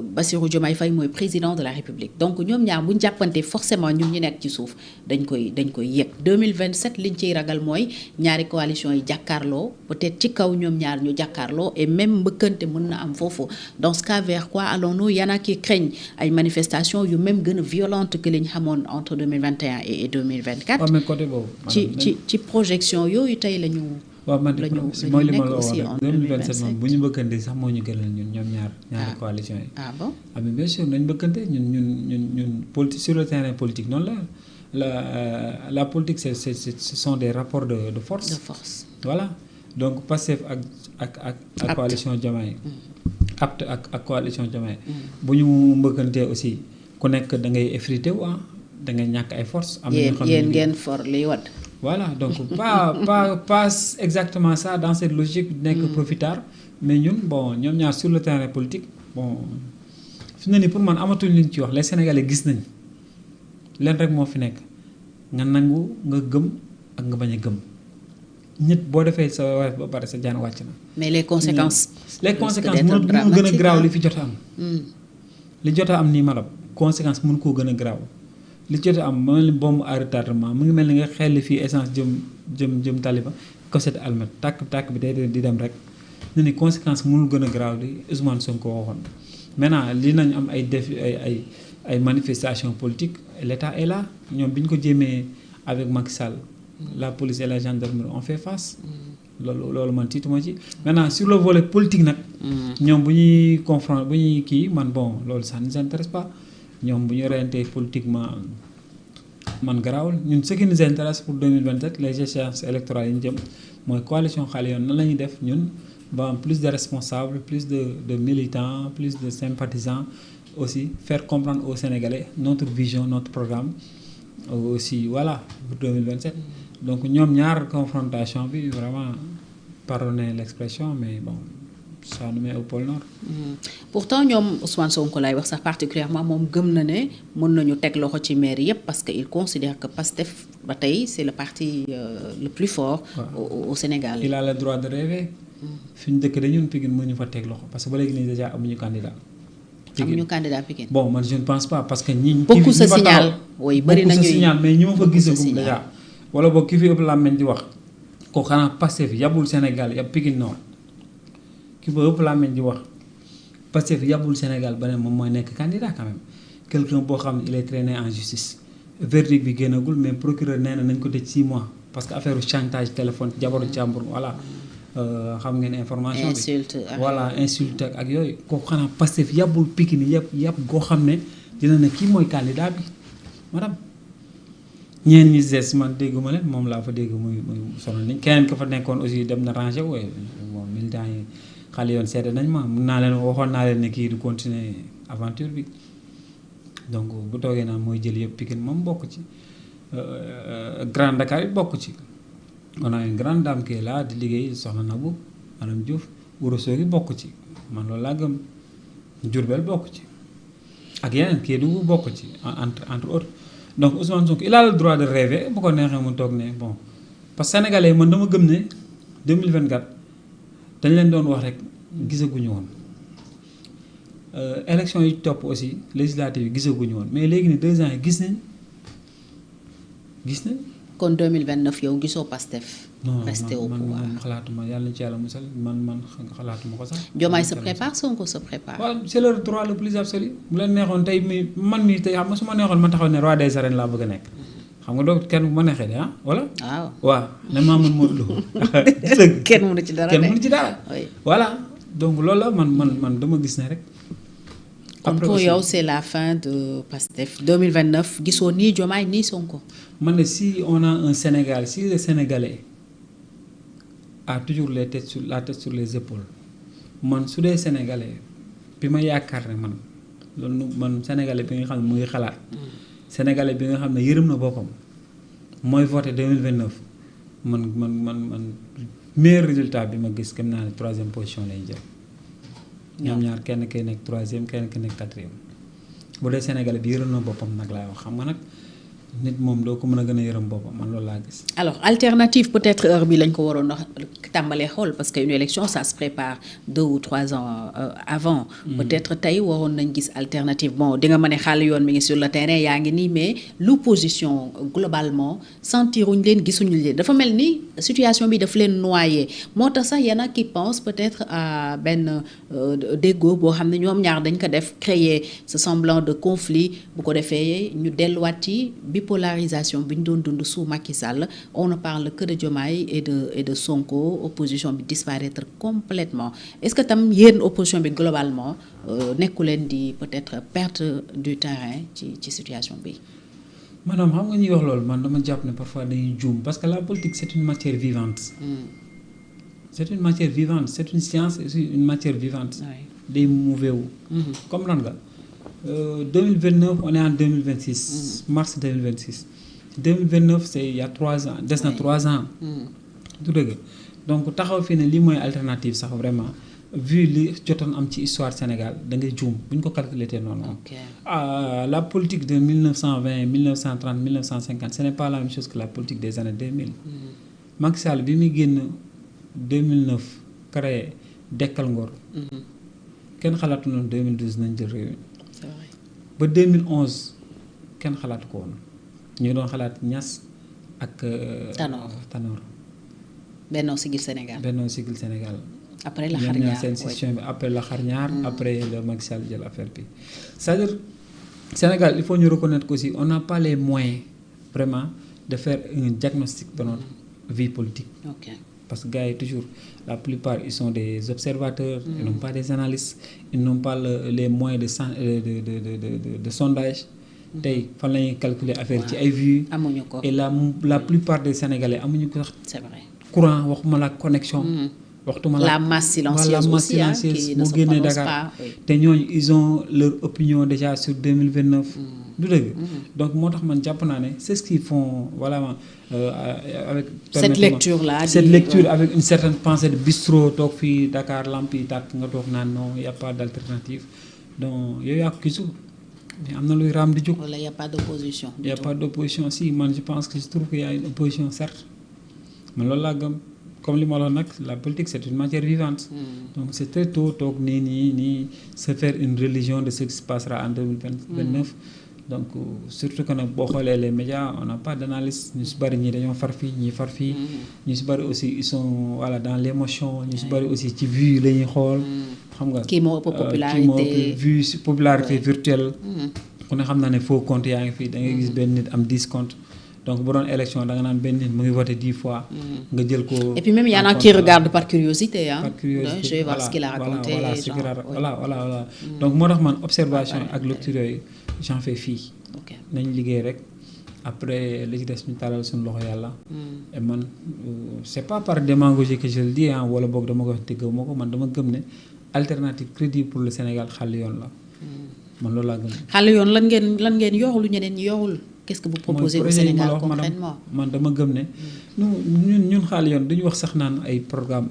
Bassirou Diomaye Faye mooy président de la République donc ñoom ñaar bu ñu jàppante forcément ñun ñu nekk ci suuf dañ koy yëg 2027 liñ ciy ragal mooy ñaari coalition yi jàkkaarloo peut-être ci kaw ñoom ñaar ñu jàkkaarloo et même mbëkkante mën na am foofu dans ce cas vers quoi allons-nous y en a qui craignent ay manifestations yu même gën a violentes que li ñu xamoon entre 2021 et 2024. waaw mais côté boobu. ci projection yooyu tey la ñu. waaw man mooy li ma la wax rek 2027 moom bu ñu bëkkante sax moo ñu gënal ñun ñoom ñaari coalition yi. ah bon ah mais bien sûr nañ bëkkante ñun politique sur le terrain politique noonu la politique ce sont des rapports de force. de force voilà donc Pastef ak coalition Diomaye. apte ak coalition Diomaye. bu ñu mbëkkantee aussi ku nekk da ngay effrité wu da ngay ñàkk ay force. am na ñoo xam ne yéen ngeen for liy wadd. voilà donc pas exactement ça dans cette logique nekk profitard mais ñun bon ñoom ñaar sur le terrain politique bon fi mu ne nii pour man amatuñ liñ ci wax les Sénégalais gis nañ leen rek moo fi nekk nga nangu nga gëm ak nga bañ a gëm nit boo defee sa wareef ba pare sa jaan wàcc na. mais les conséquences. mënul gën a garaaw li fi jot a am. li jot a am nii madame conséquence mënu koo gën a garaaw li jot a am mel ni bombe à retardement mu ngi mel ni nga xelli fii essence jëm taliba cosette almet tàkk bi day di dem rek ne ni conséquence mënul gën a garaaw li Ousmane Sonko waxoon. maintenant li nañ am ay def ay manifestations politiques l'État est là ñoom bi ñu ko jéemee avec Macky Sall la police et la gendarmerie ont fait face. loolu man tiituma ci maintenant sur le volet politique nag. ñoom bu ñuy confronter bu ñuy kii man bon loolu ça ne nous intéresse pas ñoom bu ñu orienté politiquement man garaawul ñun ce qui nous intéresse pour 2027 les échéances électorales yi ñu jëm mooy coalition Xale Yoon nan la ñuy def ñun ba am plus de responsables plus de militants plus de sympathisants aussi faire comprendre aux Sénégalais notre vision notre programme aussi voilà pour 2027. donc ñoom ñaar confrontation bi vraiment pardonnez l'expression mais bon ça nous met au pôle nord. pourtant ñoom Ousmane Sonko lay wax sax particulièrement moom gëm na ne mën nañu teg loxo ci maire yépp parce que il considère que Pastef ba tey c'est le parti le plus fort. au Sénégal. il a le droit de rêver. fi ñu dëkk de ñun Pikine mënuñu fa teg loxo parce que ba léegi nii déjà amuñu candidat. amuñu candidat Pikine. bon man je ne pense pas parce que ñi. beaucoup se signalent oui bëri na ñuy mais ñi ma fa gisagum déjà. wala boog ki fi ëpp làmmiñ di wax ko xanaa Pastef yabul Sénégal yab Pikine Nord ki fa ëpp làmmiñ di wax Pastef yabul Sénégal ba ne moom mooy nekk candidat quand même quelqu'un boo xam ne il est traîné en justice verdict bi génnagul mais procureur nee na nañ ko tëj 6 mois parce que affaire chantage téléphone jabaru jàmbur voilà xam ngeen information bi insulte voilà insulte ak yooyu kooku xanaa Pastef yabul Pikine yab goo xam ne dina ne kii mooy candidat bi madame ñeen ñi des man dégguma leen moom laa fa dégg muy sonal ni keneen ko fa nekkoon aussi dem na rangé wu bon militant yi Xale Yoon seede nañ ma mun naa leen waxoon naa leen ne kii du continuer aventure bi donc bu toogee naan mooy jël yëpp Pikine moom bokk ci Grand Dakar it bokk ci on a une grande dame qui est là di liggéey soxna Nabou madame Diouf Ourossogui bokk ci man loolu laa gëm Diourbel bokk ci ak yeneen Kédougou bokk ci entre autres donc Ousmane Sonko il a le droit de rêver bu ko neexee mu toog ne bon parce que sénégalais man dama gëm ne 2024 dañ leen doon wax rek gisaguñu woon élection yi topp aussi législative yi gisaguñu woon mais léegi ni 2 ans yi gis nañ. kon 2029 yow gisoo Pastef. resté au pouvoir man xalaatuma yàlla ci yàlla musal man xalaatuma ko sax. Diomaye se prépare Sonko se prépare. waaw c'est leur droit le plus absolu bu leen neexoon tey man mii tey xam nga su ma neexoon ma taxaw ne roi des arènes laa bëgg a nekk. xam nga doo kenn bu ma neexee de ah wala. waaw ne maa mën Modou Lo. kenn mënu ci dara kenn mënu ci dara. voilà donc loolu la man dama gis ne rek. comme pour yow c'est la fin de Pastef 2029 gisoo nii Diomaye nii Sonko. man ne si on a un Sénégal si le Sénégalais a toujours la tête sur les épaules man su dee Sénégalais bi ma yaakaar ne man loolu man Sénégalais bi nga xam ne mu ngi xalaat. Sénégalais bi nga xam ne yërëm na boppam mooy voté 2029 man meilleur résultat bi ma gis gëm naa ne 3e position lay jël. ñoom ñaar kenn kay nekk 3e kenn ki nekk 4e bu dee Sénégalais bi yërëm na boppam nag laay wax xam nga nag nit moom doo ko mën a gën a yërëm boppam man loolu laa gis. alors alternative peut-être heure bi lañ ko waroon a tàmbalee xool parce que une élection ça se prépare 2 ou 3 ans avant. peut-être tey waroon nañ gis alternative bon di nga mën a Xale Yoon mi ngi sur le terrain yaa ngi nii mais l'opposition globalement sentiruñ leen gisuñu leen dafa mel ni situation bi daf leen noyé moo tax sax y'en a qui pense peut-être à benn déggoo boo xam ne ñoom ñaar dañ ko def créer ce semblant de conflit bu ko defee ñu delluwaat ci bipolarisation bi ñu doon dund sous Macky Sall on ne parle que de Diomaye et de Sonko opposition bi disparaître complètement est-ce que tam yéen opposition bi globalement nekku leen di peut-être perte du terrain ci situation bi. maanaam xam nga ñuy wax loolu man dama jàpp ne parfois dañuy juum parce que la politique c'est une matière vivante. c'est une matière vivante c'est une science et c'est une matière vivante. day mouvé wu. comprendre nga. 2029 on est en 2026. mars 2026. 2029 c'est il y a 3 ans des na 3 ans. du dëgg donc taxaw fii ne lii mooy alternative sax vraiment vu li jotoon am ci histoire Sénégal da ngay juum bu ñu ko calculer te noonu. La politique de 1920 1930 1950 ce n'est pas la même chose que la politique des années 2000. Macky Sall bi muy génn 2009 créé Dekkal Ngor. kenn xalaatu noonu 2012 nañ jël réew mi. c'est vrai. ba 2011 kenn xalaatu ko woon ñu doon xalaat Niass ak. Tanor. Benno Siggil Sénégal. Benno Siggil Sénégal. après la xar ñaar seen situation bi après la xar ñaar. après le Macky Sall jël affaire bi. c'est-à-dire Sénégal il faut ñu reconnaître qu'aussi on n'a pas les moyens vraiment de faire un diagnostic de notre vie politique. ok parce que gars yi toujours la plupart ils sont des observateurs. Ils n'ont pas des analystes. Ils n'ont pas les moyens de sondage. tey fan la ñuy calculer affaire ci ay vues. amuñu ko et la plupart des Sénégalais amuñu ko sax. c'est vrai. courant waxuma la connexion. waxtuma la masse silencieuse aussi qui ne se prononce pas. te ñooñu ils ont leur opinion déjà sur 2029. du dëgg. donc moo tax man jàpp naa ne c'est ce qu'ils font voilà avec. cette lecture là avec une certaine pensée de bistrot toog fii Dakar lamp yi tàkk nga toog naan non y a pas d'alternative donc yooyu yaa ko gisul mais am na luy raam di jóg. wala y a pas d'opposition. y a pas d'opposition si man je pense que je trouve qu'il y a une opposition certes man loolu laa gëm. comme li ma la wax nag la politique c'est une matière vivante. donc c'est très tôt toog nii se faire une religion de ce qui se passera en 2029. donc surtout que nag boo xoolee les médias on n'a pas d'analyse ñu si bëri ñii dañoo far fii ñii far fii. ñu si bëri aussi ils sont voilà dans l'émotion ñu si bëri aussi ci vue la ñuy xool. xam nga kii moo ëpp popularité vue si popularité virtuelle. ku ne xam na ne faux compte yaa ngi fii da ngay gis benn nit am 10 comptes. donc bu doon élection da nga naan benn nit mu ngi voté 10 fois. nga jël ko. et puis même y en a qui regardent par curiosité par curiosité je vais voir ce qu'il a raconté. voilà donc moo tax man observation ak lecture yooyu j'en fais fi. nañ liggéey rek après li ci des ñu talal suñu loxo yàlla. et man c'est pas par démagogie que je le dis wala boog dama ko wax te gëmuma ko man dama gëm ne alternative crédible pour le Sénégal xàll yoon la. man loolu laa gëm. xàll yoon lan ngeen yoxul ñeneen ñi yoxul. qu'est-ce que vous proposez au Sénégal concrètement man dama gëm ne ñun xaal yoon duñu wax sax naan ay programme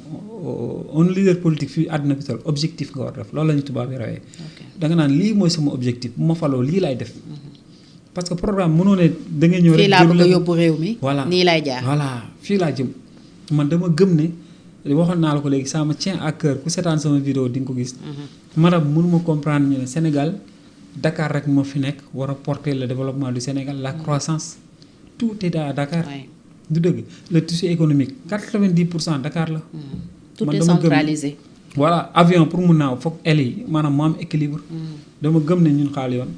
un leader politique fii àdduna bi toll objectif nga war def loolu la ñu tubaab yi rawee da nga naan lii mooy sama objectif bu ma faloo lii laay def parce que programme mënoo ne da nga ñëw rek fii laa bëgg a yóbbu réew mi voilà nii lay jaar voilà fii laa jëm man dama gëm ne waxoon naa la ko léegi ça me tient à cœur ku seetaan sama vidéo di nga ko gis madame mënuma comprendre ñu ne Sénégal Dakar rek moo fi nekk war a porter le développement du Sénégal la croissance tout est à Dakar. du dëgg le tissu économique 90% Dakar la. tout est centralisé. voilà avion pour mu naaw foog aile yi maanaam mu am équilibre. dama gëm ne ñun xaal yoon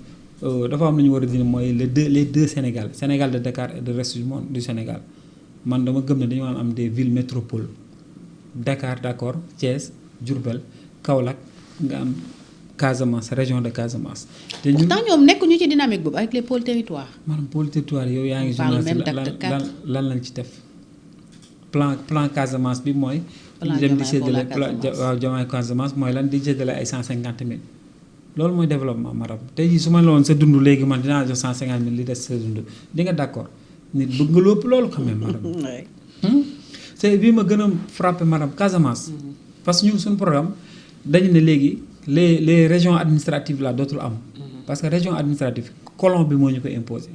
dafa am lu ñu war a dindi mooy les deux Sénégal de Dakar et de reste du monde du Sénégal man dama gëm ne dañu war a am des villes métropoles Dakar d'accord Thiès Diourbel Kaolack nga am. Casamance région de Casamance. te ñun pourtant ñoom nekkuñu ci dynamique boobu avec les pôles territoires. maanaam pôle territoire yow yaa ngi. lan lañ ci def plan Casamance bi mooy. plan dem di séddale waaw Diomaye Casamance mooy lan di séddale ay 150 000. loolu mooy développement maram tey jii su ma la woon sa dund léegi man dinaa jox 150 000 li des sa dund di nga d'accord nit bëgg nga lépp loolu quand même maram. c'est bii ma gën a frappé maram Casamance. parce que ñun suñu programme dañu ne léegi. les régions administratives là dootul am. parce que région administrative colon bi moo ñu ko imposer.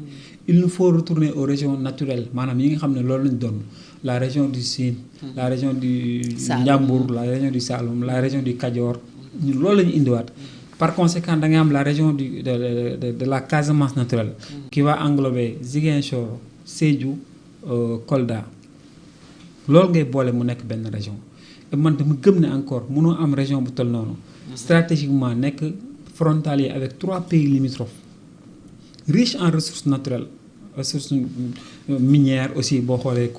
il nous faut retourner aux régions naturelles maanaam yi nga xam ne loolu lañ doon la région du Sine. la région du Ndiambour la région du Saloum la région du Kajoor ñun loolu la ñu indiwaat. par conséquent da nga am la région de la Casamance naturelle. qui va englober Ziguinchor Sédhiou Kolda loolu ngay boole mu nekk benn région et man dama gëm ne encore mënoo am région bu toll noonu. stratégiquement nekk frontalier avec 3 pays limitrophes riches en ressources naturelles ressources minières aussi boo xoolee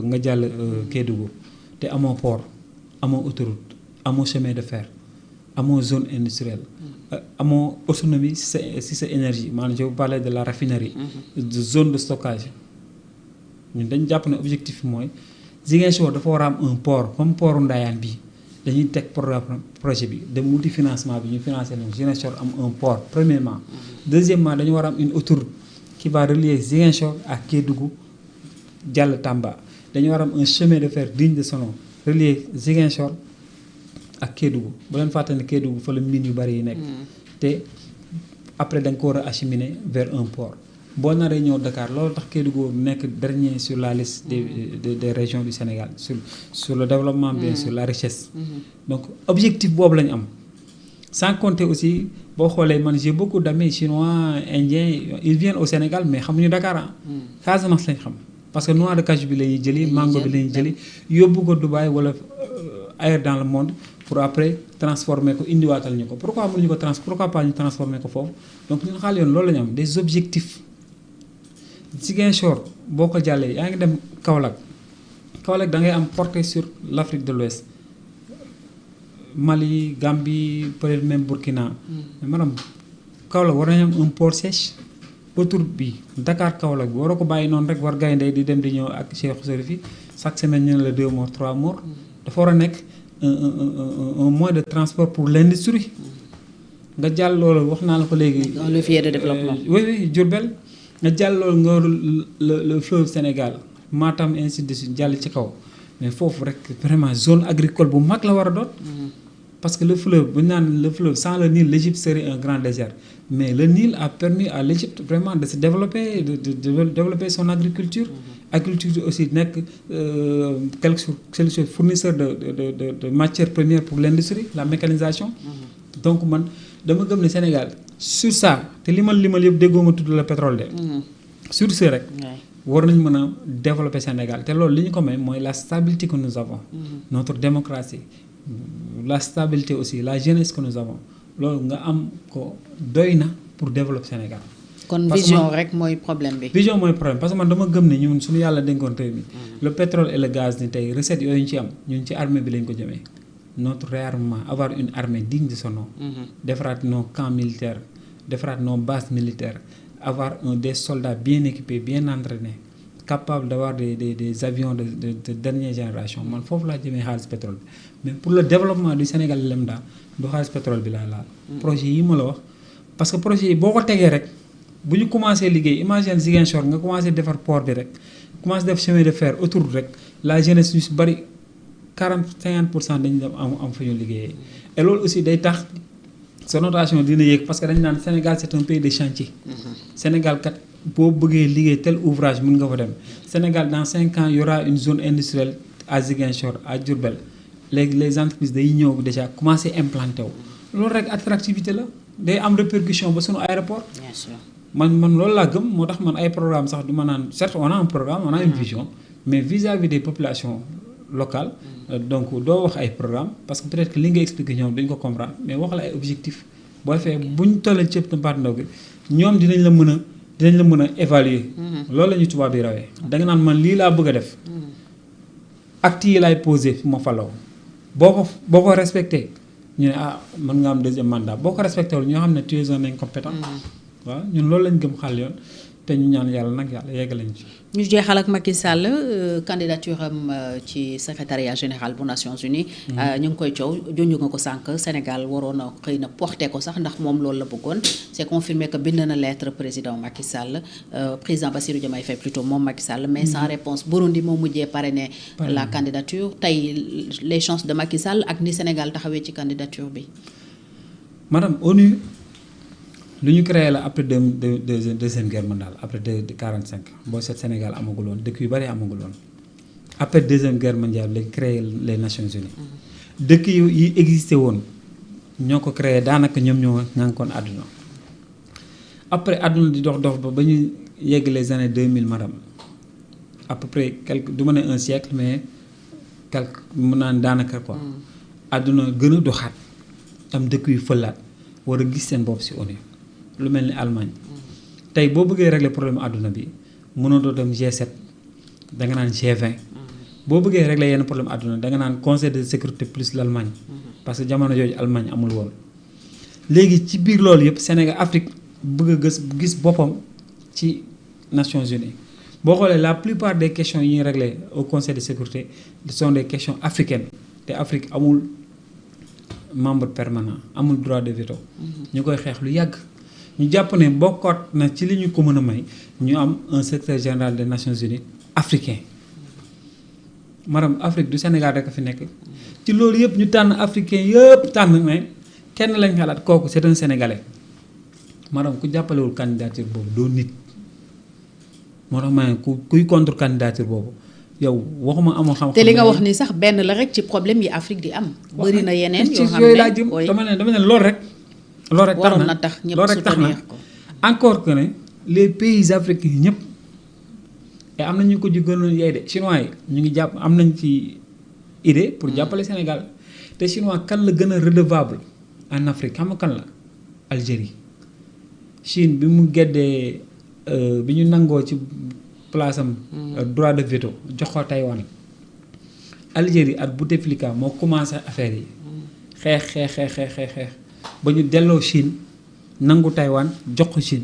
nga jàll Kédougou te amoo port amoo autoroute amoo chemin de fer amoo zone industrielle amoo autonomie si sa énergie maanaam je vous parlais de la raffinerie de zone de stockage ñun dañ jàpp ne objectif mooy Ziguinchor dafa war a am un port comme portu Ndayane bi dañuy teg projet bi dem wuti financement bi ñu financé leen Ziguinchor am un port premièrement deuxièmement dañu war a am une autoroute qui va relier Ziguinchor ak Kédougou jàll Tamba dañu war a am un chemin de fer digne de son nom relier Ziguinchor ak Kédougou bu leen fàtte ne Kédougou fa la mine yu bari yi nekk te après da nga ko war a acheminer vers un port boo naree ñëw Dakar loolu tax Kédougou nekk dernier sur la liste des régions du Sénégal sur le développement bien sûr la richesse donc objectif boobu la ñu am sans compter aussi boo xoolee man j'ai beaucoup d'amis chinois indiens ils viennent au Sénégal mais xamuñu Dakar ah Casamance lañ xam parce que noix de cajou bi la ñuy jëli mango bi la ñuy jëli yóbbu ko Dubaï wala ailleurs dans le monde pour après transformer ko indiwaatal ñu ko pourquoi pas ñu transformer ko foofu donc ñun xaal yoon loolu la ñu am des objectifs Ziguinchor boo ko jàllee yaa ngi dem Kaolack da ngay am portée sur l'Afrique de l'Ouest Mali Gambie peut-être même Burkina mais maanaam Kaolack war nañu am un port sèche autour bi Dakar Kaolack bi waroo ko bàyyi noonu rek war gaynde di dem di ñëw ak Cheikh Sorifi chaque semaine ñu ne la 2 morts 3 morts dafa war a nekk un moyen de transport pour l'industrie nga jàll loolu wax naa la ko léegi. un levier de développement. oui Diourbel nga jàll loolu nga le fleuve Sénégal Matam ainsi de suite jàll ci kaw mais foofu rek vraiment zone agricole bu mag la war a doon. parce que le fleuve bu ñu naan le fleuve sans le Nil l'Égypte serait un grand désert mais le Nil a permis à l'Égypte vraiment de se développer de développer son agriculture. Agriculture aussi nekk quelque chose fournisseur de matières premières pour l'industrie la mécanisation. donc man dama gëm ne Sénégal sur ça te limal yëpp déggoo ma tudd la pétrole de. sur ce rek. war nañ mën a développer Sénégal te loolu li ñu ko may mooy la stabilité que nous avons. notre démocratie. la stabilité aussi la jeunesse que nous avons loolu nga am ko doy na pour développer Sénégal. kon vision rek mooy problème bi. vision mooy problème parce que man dama gëm ne ñun suñu yàlla dénkoon réew mi. le pétrole et le gaz ni tey recettes yooyu ñu ci am ñun ci armée bi lañ ko jëmee. notre réarmement avoir une armée digne de son nom. defaraat nos camps militaires defaraat nos bases militaires avoir des soldats bien équipés bien entraînés capables d'avoir des avions de dernière génération man foofu laa jëmee xaalis pétrole bi mais pour le développement du Sénégal lambda du xaalis pétrole bi laa laal. projet yi ma la wax parce que projet yi boo ko tegee rek bu ñu commencé liggéey imagine Ziguinchor nga commencé defar port bi rek commencé def chemin de fer autoroute rek la jeunesse yu si bari 40-50% dañu dem am fa ñu liggéeyee. et loolu aussi day tax sa notation dina yéeg parce que dañu naan Sénégal c'est un pays de chantier. Sénégal kat boo bëggee liggéey tel ouvrage mën nga fa dem Sénégal dans 5 ans y aura une zone industrielle à Ziguinchor à Diourbel léegi les entreprises day ñëw déjà commencé implanté wu. loolu rek attractivité la day am répercussion ba sunu aéroport. bien sûr man loolu laa gëm moo tax man ay programme sax du ma naan certes on a un programme on a une vision mais vis-à-vis des populations locales. donc doo wax ay programme parce que peut-être que li nga expliqué ñoom dañ ko comprendre mais wax la ay objectifs boo fee buñ tollee cëpp na part ndaw gi ñoom dinañ la mën a évaluer. loolu la ñuy tubaab bi rawee. da nga naan man lii laa bëgg a def. actes yi laay posé fu ma faloo boo ko respecté ñu ne mën nga am deuxième mandat boo ko respecté wul ñoo xam ne tu es un incompétent. waaw ñun loolu lañ gëm xal yoon te ñu ñaan yàlla nag yàlla yegg lañ ci. ñu jeexal ak Macky Sall candidature am ci secrétariat général bu Nations Unies. ñu ngi koy coow junj nga ko sànq Sénégal waroon na xëy na porté ko sax ndax moom loolu la bëggoon c'est confirmé que bind na lettre président Macky Sall président Bassirou Diomaye Faye plutôt moom Macky Sall mais sans réponse Burundi moo mujjee parrainé la candidature tey les chances de Macky Sall ak ni Sénégal taxawee ci candidature bi. madame ONU. lu ñu créé la après deuxième guerre mondiale après 45 boo seet Sénégal amagul woon dëkk yu bari amagul woon après deuxième guerre mondiale lañ créé les Nations Unies dëkk yi existé woon ñoo ko créé daanaka ñoom ñoo ñànkoon àdduna après àdduna di dox ba ñu yegg les années 2000 madame à peu près du ma ne un siècle mais quelque mun naan daanaka quoi àdduna gën a doxaat am dëkk yu fëlaat war a gis seen bopp ci ONU lu mel ni Allemagne tey boo bëggee régler problème àdduna bi mënoo doo dem G7 da nga naan G20 boo bëggee régler yenn problème àdduna da nga naan conseil de sécurité plus l'Allemagne parce que jamono jooju Allemagne amul woon léegi ci biir loolu yëpp Sénégal Afrique bëgg a gis boppam ci Nations Unies boo xoolee la plupart des questions yi ñuy régler au conseil de sécurité sont des questions africaines te Afrique amul membre permanent amul droit de veto ñu koy xeex lu yàgg ñu jàpp ne bokkoot na ci li ñu ko mën a may ñu am un secrétaire général des Nations Unies africain maanaam Afrique du Sénégal rek a fi nekk ci loolu yëpp ñu tànn africain yëpp tànn ne kenn lañ xalaat kooku c'est un sénégalais maanaam ku jàppalewul candidature boobu doo nit moo tax ma ne kuy contre candidature boobu yow waxuma amoo xam-xam. te li nga wax ni sax benn la rek ci problème yi Afrique di am. bëri na yeneen yoo xam yooyu laa jëm dama ne loolu rek. loolu rek waroon na tax ñëpp soutenir ko encore que ne les pays africains ñëpp et am na ñu ko ci gënoon yaay de chinois yi ñu ngi jàpp am nañ ci idée pour jàppale Sénégal te chinois kan la gën a redevable en Afrique xam nga kan la Algérie Chine bi mu geddee bi ñu nangoo ci place am droit de veto jox ko Taïwan Algérie at Bouteflika moo commencé affaire yi xeex ba ñu delloo Chine nangu Taïwan jox ko Chine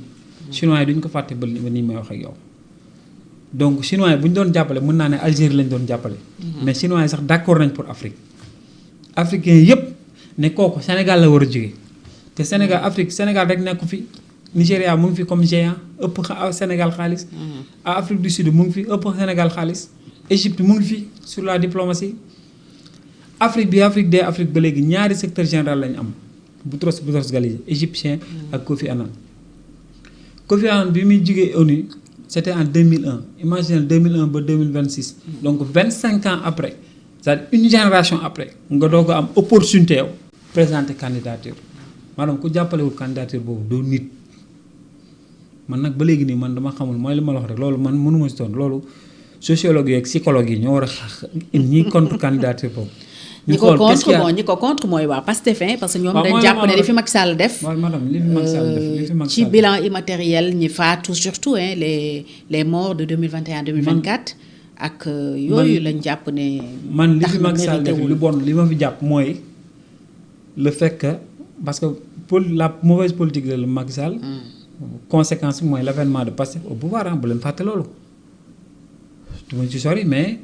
chinois yi duñ ko fàtte ba nii may wax ak yow donc chinois yi bu ñu doon jàppale mën naa ne Algérie lañ doon jàppale mais chinois yi sax d'accord nañ pour Afrique africain yëpp ne kooku Sénégal la war a jóge te Sénégal Afrique Sénégal rek nekku fi Nigéria mu ngi fi comme géant ëpp Sénégal xaalis Afrique du Sud mu ngi fi ëpp Sénégal xaalis Égypte mu ngi fi sur la diplomatie Afrique ba léegi ñaari secteur général lañ am Boutros Ghali égyptien ak Kofi Annan bi muy jugee ONU c'était en 2001 imaginez 2001 ba 2026 donc 25 ans après c'est-à-dire une génération après nga doog a am opportunité yow présenter candidature maanaam ku jàppalewul candidature boobu doo nit man nag ba léegi nii man dama xamul mooy li ma la wax rek loolu man mënuma si doon loolu sociologue yi ak psychologue yi ñoo war a ñi contre candidature boobu ñi ko contre mooy waa Pastef parce que ñoom dañ jàpp ne li fi Macky Sall def ci bilan immatériel ñi faatu surtout les morts de 2021 2024 ak yooyu lañ jàpp ne man li fi Macky Sall def lu bon li ma fi jàpp mooy le fait que parce que pour la mauvaise politique de Macky Sall conséquence bi mooy l'avènement de Pastef au pouvoir bu leen fàtte loolu du ma ci sori mais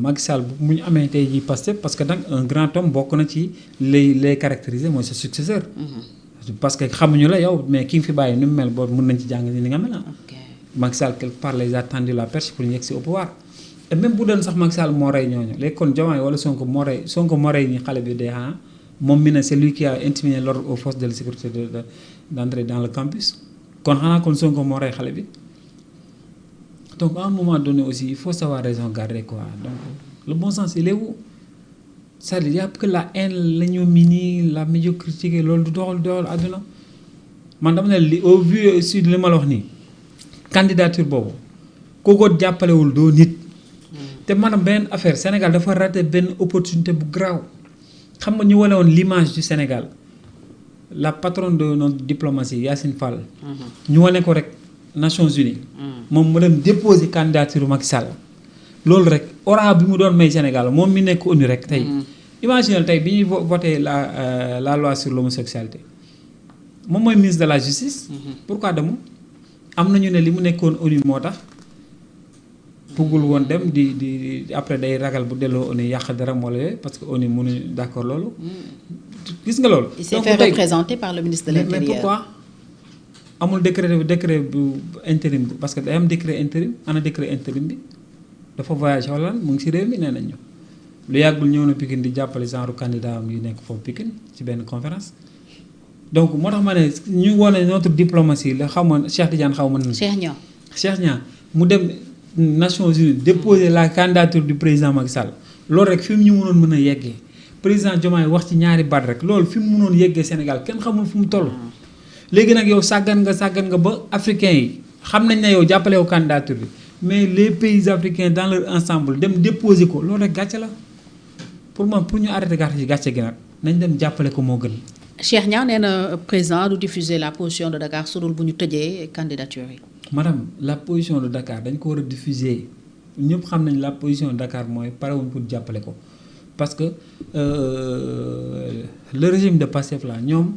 Macky Sall bu ñu amee tey jii Pastef parce que nag un grand homme bokk na ci lay caractériser mooy sa successeur. parce que xamuñu la yow mais ki nga fi bàyyi ni mu mel boobu mën nañ ci jàng ni nga mel ah. Macky Sall quelque part les a tendu la perche pour ñu yegg si au pouvoir et même bu doon sax Macky Sall moo rey ñooñu léegi kon Diomaye wala Sonko moo rey ñi xale bi dee ah moom mi ne c'est lui qui a intimidé l'ordre aux forces de sécurité d'entrer dans le campus kon xanaa kon Sonko moo rey xale bi. Donc à un moment donné aussi il faut savoir raison garder quoi donc le bon sens il est où c'est-à-dire il y a que la haine la ñu mini la médiocrité loolu du doxal àdduna man dama ne li au vu aussi li ma la wax nii candidature boobu ku ko jàppalewul doo nit te maanaam benn affaire Sénégal dafa raté benn opportunité bu grave xam nga ñu wane woon l'image du Sénégal la patronne de notre diplomatie Yacine Fall ñu wane ko rek Nations Unies moom mu dem déposer candidature Macky Sall loolu rek aura bi mu doon may Sénégal moom mi nekk ONU rek tey imagine tey bi ñuy voté la loi sur l'homosexualité moom mooy ministre de la justice pourquoi demul am nañu ne li mu nekkoon ONU moo tax bëggul woon dem di après day ragal bu delloo ONU yàq dara wala yooyu parce que ONU mënuñu d'accord loolu gis nga loolu il s'est fait représenter par le ministre de l'Intérieur mais pourquoi amul décret bu intérim bi parce que day am décret intérim ana décret intérim bi dafa voyagé wala mu ngi ci réew mi nee nañ ñu lu yàggul ñëw na Pikine di jàppale genre candidat am yu nekk foofu Pikine ci benn conférence donc moo tax ma ne ñu wone notre diplomatie la xaw ma Cheikh Tidiane xaw ma na Cheikh Niang mu dem Nations Unies déposer la candidature du président Macky Sall loolu rek fi mu ñu mënoon mën a yeggee président Diomaye wax ci ñaari baat rek loolu fi mu mënoon yeggee Sénégal kenn xamul fu mu toll léegi nag yow sàggan nga ba africains yi xam nañ ne yow jàppale wu candidature bi mais les pays africains dans leur ensemble dem déposer ko loolu rek gàcce la pour ñu arrêter gàcce gi nag nañ dem jàppale ko moo gën. Cheikh Niang nee na président du diffuser la position de Dakar su dul bu ñu tëjee candidature yi. madame la position de Dakar dañ ko war a diffuser ñëpp xam nañ la position de Dakar mooy parewuñ pour jàppale ko parce que le régime de Pastef là ñoom.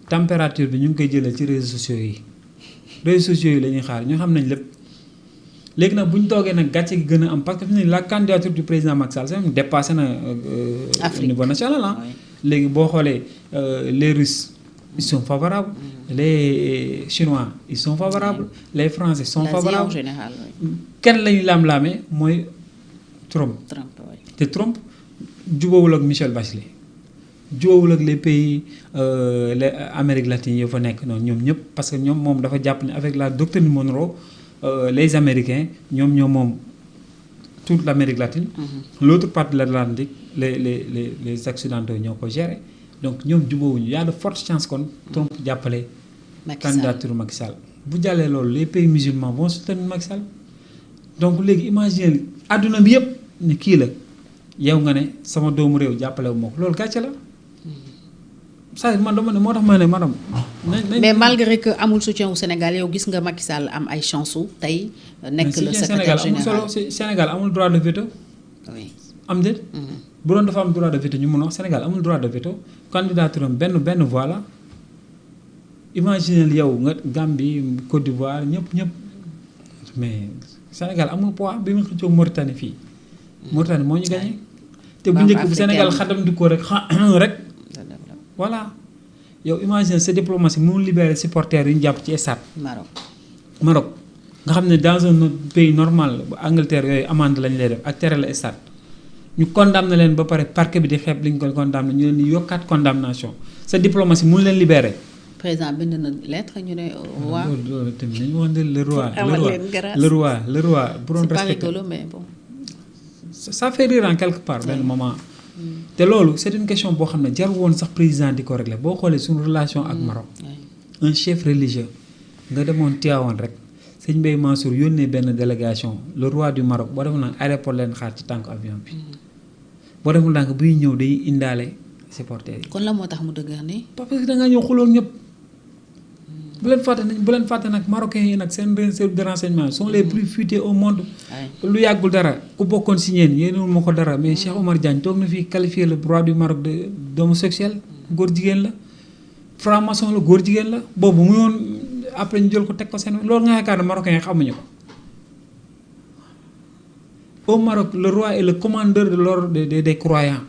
température bi ñu ngi koy jëlee ci réseaux sociaux yi la ñuy xaar ñu xam nañ lépp léegi nag bu ñu toogee nag gàcce gi gën a am parce que fi mu ne la candidature du président Macky Sall sax dépassé na au niveau national ah léegi boo xoolee les Russes ils sont favorables les Chinois ils sont favorables les Français sont favorables en général kenn la ñuy laam-laamee mooy Trump te Trump jubawul ak Michelle Bachelet jubawul ak les pays les Amérique latine yi fa nekk noonu ñoom ñëpp parce que ñoom moom dafa jàpp ne avec la doctrine Monroe les Américains ñoom moom toute l'Amérique latine. L'autre partie de l'Atlantique les Occidentaux ñoo ko gérer donc ñoom jubawuñu y a de fortes chances kon Trump jàppale candidature Macky Sall bu jàllee loolu les pays musulmans vont soutenir Macky Sall donc léegi imagine àdduna bi yëpp ni kii la yow nga ne sama doomu réew jàppale wu ma ko loolu gàcce la ça man dama ne moo tax ma ne madame mais malgré que amul soutien au Sénégal yow gis nga Macky Sall am ay chance su tey nekk le secrétaire général Sénégal amul droit de veto oui am déet bu doon dafa am droit de veto ñu mun a wax Sénégal amul droit de veto candidature am benn voix la imagine yow nga Gambie Côte d'Ivoire ñëpp mais Sénégal amul poids bi mu xëccoo Mauritanie fii Mauritanie moo ñu gagné te bu njëkk bu Sénégal xadam di ko rek voilà yow imagine sa diplomatie mënul libérer supporters yu ñu jàpp ci stade Maroc nga xam ne dans un pays normal bu Angleterre yooyu amende lañ lay def ak tere la stade ñu condamné leen ba pare parquet bi di xeeb li ñu ko condamné ñu leen di yokkaat condamnation sa diplomatie mënul leen libérer. président bind na lettre ñu ne roi. loolu tamit dañu wax ne le roi bu doon respecté mais bon. ça fait rire en quelque part benn moment. te loolu c'est une question boo xam ne jar woon sax président di ko régler boo xoolee suñu relation ak Maroc. un chef religieux nga demoon Tivaouane rek sëñ Mbaye Mansour yónnee benn délégation le roi du Maroc boo demoon nag aéroport leen xaar ci tànk avion bi. boo demoon nag buy ñëw day indaale supporters yi. kon la moo tax mu dëgër nii. parce que da ngaa ñëw xuloon ñëpp. bu leen fàtte nag marocains yi nag seen service de renseignement sont les plus futés au monde. lu yàggul dara ku bokkoon si ñeen yéenewul ma ko dara mais Cheikh Omar Diagne toog na fii qualifié le roi du Maroc de d'homosexuel góor jigéen la. franc-maçon la góor jigéen la boobu mu yoon après ñu jël ko teg ko seen loolu nga yaakaar ne marocains yi xamuñu ko. au Maroc le roi est le commandeur de l'ordre des croyants.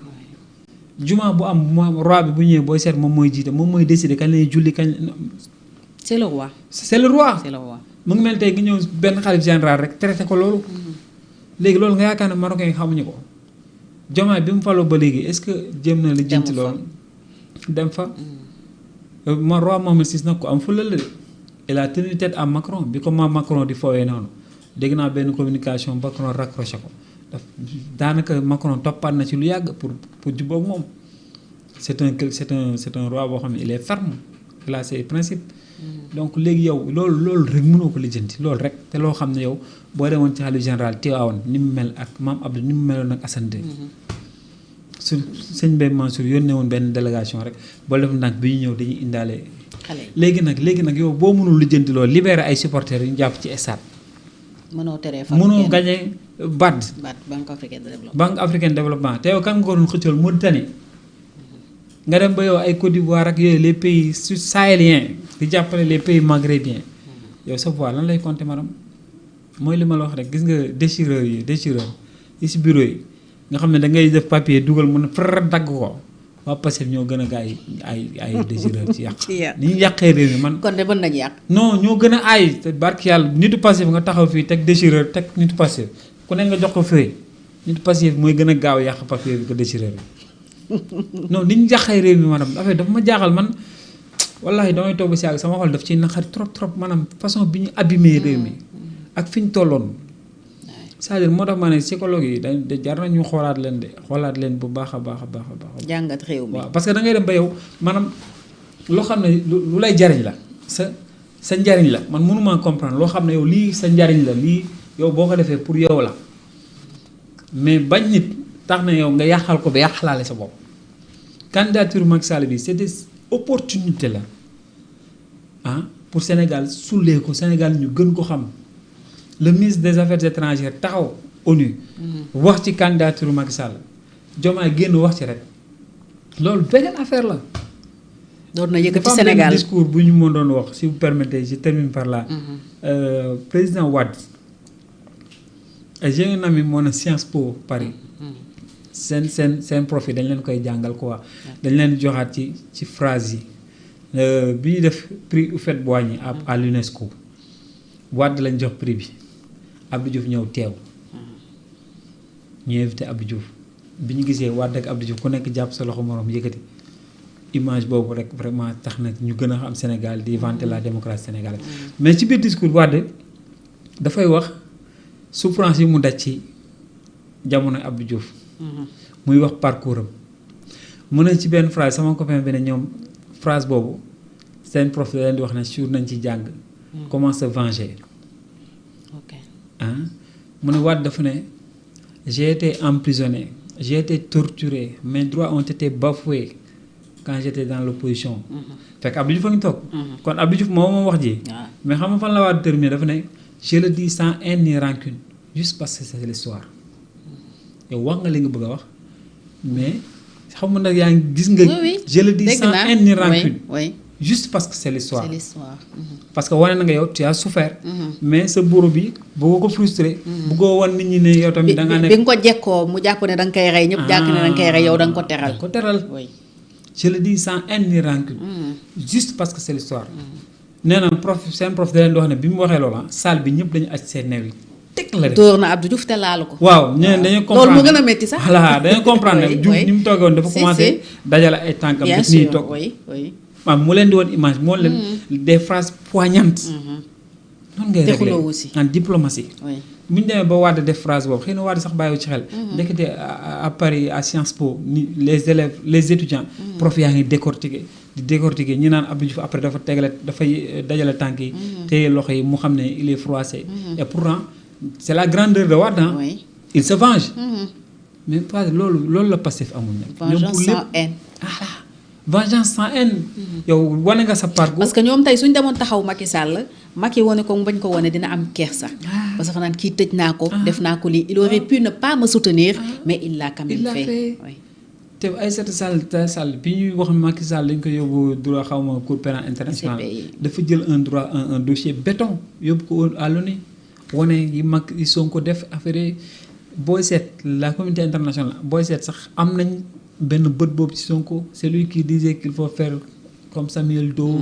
juma bu am roi bi bu ñëwee booy seet moom mooy jiite moom mooy décider kañ lay julli kañ. c'est le roi. c'est le roi. c'est le roi. mu ngi mel tey nga ñëw benn xalif général rek traité ko loolu. léegi loolu nga yaakaar ne marocains yi xamuñu ko. Diomaye bi mu faloo ba léegi est-ce que jéem na li jënti loolu. dem fa. roi Mohamed VI nag ko am fulal la de. il a tenu tête à Macron bi ko Macron di fowee noonu dégg naa benn communication Macron raccroché ko daanaka Macron toppaat na ci lu yàgg pour jubboog moom. c'est un roi boo xam ne il est ferme il a ses principes. donc léegi yow loolu rek mënoo ko lijjanti loolu rek te loo xam ne yow boo demoon ci xalifa général Tivaouane ni mu mel ak maam Abdou ni mu meloon ak Assane II su sëñ Mbaye Mansour yónnee woon benn délégation rek boo def ndànk bi ñu ñëw dañuy indaale. léegi nag yow boo mënul lijjanti loolu libérer ay supporters yu ñu jàpp ci stade. mënoo gagné BAD. Banque africaine de développement te yow kan nga ko doon xëccool Mauritanie. nga dem ba yow ay Côte d'Ivoire ak yooyu les pays sahéliens di jàppale les pays maghrébiens yow sa voix lan lay compter madame mooy li ma la wax rek gis nga déchireur yi si bureau yi nga xam ne da ngay def papier dugal mun a far dagg ko waa Pastef ñoo gën a gaay ay déchireur ci yàq. ni ñu yàqee réew mi man. kon de mën nañu yàq. non ñoo gën a aay te barki yàlla nitu Pastef nga taxaw fii teg déchireur teg nitu Pastef ku ne nga jox ko feuille nitu Pastef mooy gën a gaaw yàq papier bi ko déchireur bi. non ni ñu jàqee réew mi maanaam affaire dafa ma jaaxal man wallahi damay toog ba si àgg sama xol daf ci naqari trop maanaam façon bi ñu abîmé réew mi ak fi ñu tolloon c'est-à-dire moo tax ma ne psychologue yi da jar nañu xoolaat leen bu baax a baax. jàngat réew mi waaw parce que da ngay dem ba yow maanaam loo xam ne lu lay jariñ la sa njariñ la man mënuma comprendre loo xam ne yow lii sa njariñ la lii yow boo ko defee pour yow la mais bañ nit tax na yow nga yàqal ko ba yàqalaale sa bopp. candidature Macky Sall bi c'est des opportunités la pour Sénégal sullee ko Sénégal ñu gën ko xam le ministre des affaires étrangères taxaw ONU. wax ci candidature Macky Sall Diomaye génn wax ci rek loolu beneen affaire la. doon na yëkkati Sénégal discours bu ñu mën doon wax si vous permettez je termine par là. président Wade j'ai un ami moo ne Sciences Po Paris. seen profit dañ leen koy jàngal quoi dañ leen joxaat ci phrase yi bi ñuy def prix Houphouët-Boigny à l'UNESCO Wade lañ jox prix bi Abdou Diouf ñëw teew ñu invité Abdou Diouf bi ñu gisee Wade ak Abdou Diouf ku nekk jàpp sa loxo morom yëkkati image boobu rek vraiment tax na ñu gën a xam Sénégal di vanter la démocratie sénégalaise. mais ci biir discours Wade dafay wax souffrance yi mu daj ci jamono Abdou Diouf. muy wax parcours am mu ne ci benn phrase sama copain bi ne ñoom phrase boobu seen prof da leen di wax ne suur nañ ci jàng. comment se venger. ok mu ne Wade dafa ne j'ai été emprisonné j'ai été torturé mes droits ont été bafoués quand j'étais dans l'opposition. fekk Abdou Diouf a ngi toog. kon Abdou Diouf moom wax ji. mais xam nga fan la Wade terminé dafa ne je le dis sans haine ni rancune juste parce que c'est l'histoire. yow wax nga li nga bëgg a wax mais xam nga nag yaa ngi gis nga. je le dis sans haine ni rancune. juste parce que c'est l'histoire. c'est l'histoire. parce que wane na nga yow tu as souffert. mais sa bureau bi bëggoo ko frustré. bëggoo wan nit ñi ne yow tamit da nga nekk. bi nga ko jekkoo mu jàpp ne da nga koy rey ñëpp jàpp ne da nga koy rey yow da nga ko teral. ko teral. je le dis sans haine ni rancune. juste parce que c'est l'histoire. nee na prof seen prof da leen di wax ne bi mu waxee loolu salle bi ñëpp dañu aj seen neew yi. teg la de dóor na Abdou Diouf te laalu ko. waaw ñeneen dañuy comprendre loolu mu gën a métti sax. voilà dañuy comprendre ne Diouf ni mu toogee woon dafa commencé dajale ay tànkam. bien def sûr nii toog oui oui. waaw mu leen di woon image moo leen des phrases poignantes. noonu ngay réglé en diplomatie. bu ñu demee ba Wade def phrase boobu xëy na Wade sax bàyyiwu ci xel. ndekete à Paris à Sciences Po ni les élèves les étudiants. prof yaa ngi décortiquer ñi naan Abdou Diouf après dafa tegale dafay dajale tànk yi. téye loxo yi mu xam ne il est froissé. et pourtant c'est la grandeur de Wade. il se venge. mais pas loolu la Pastef amul nag. vengeance sans haine. vengeance sans haine. yow wane nga sa parcours. parce que ñoom tey suñ demoon taxaw Macky Sall Macky wane ko mu bañ ko wane dina am kersa. parce que naan kii tëj naa ko. def naa ko lii il aurait pu ne pas me soutenir. mais il l'a quand même fait. te Aïssata Sall bi ñuy wax Macky Sall dañ ko yóbbu droit xaw ma cour pénal international. dafa jël un dossier béton yóbbu ko à l'ONU wane yi mag yi Sonko def affaire booy seet la communauté internationale booy seet sax am nañ benn bët boobu ci Sonko c'est lui qui disait qu'il faut faire comme Samuel Doe.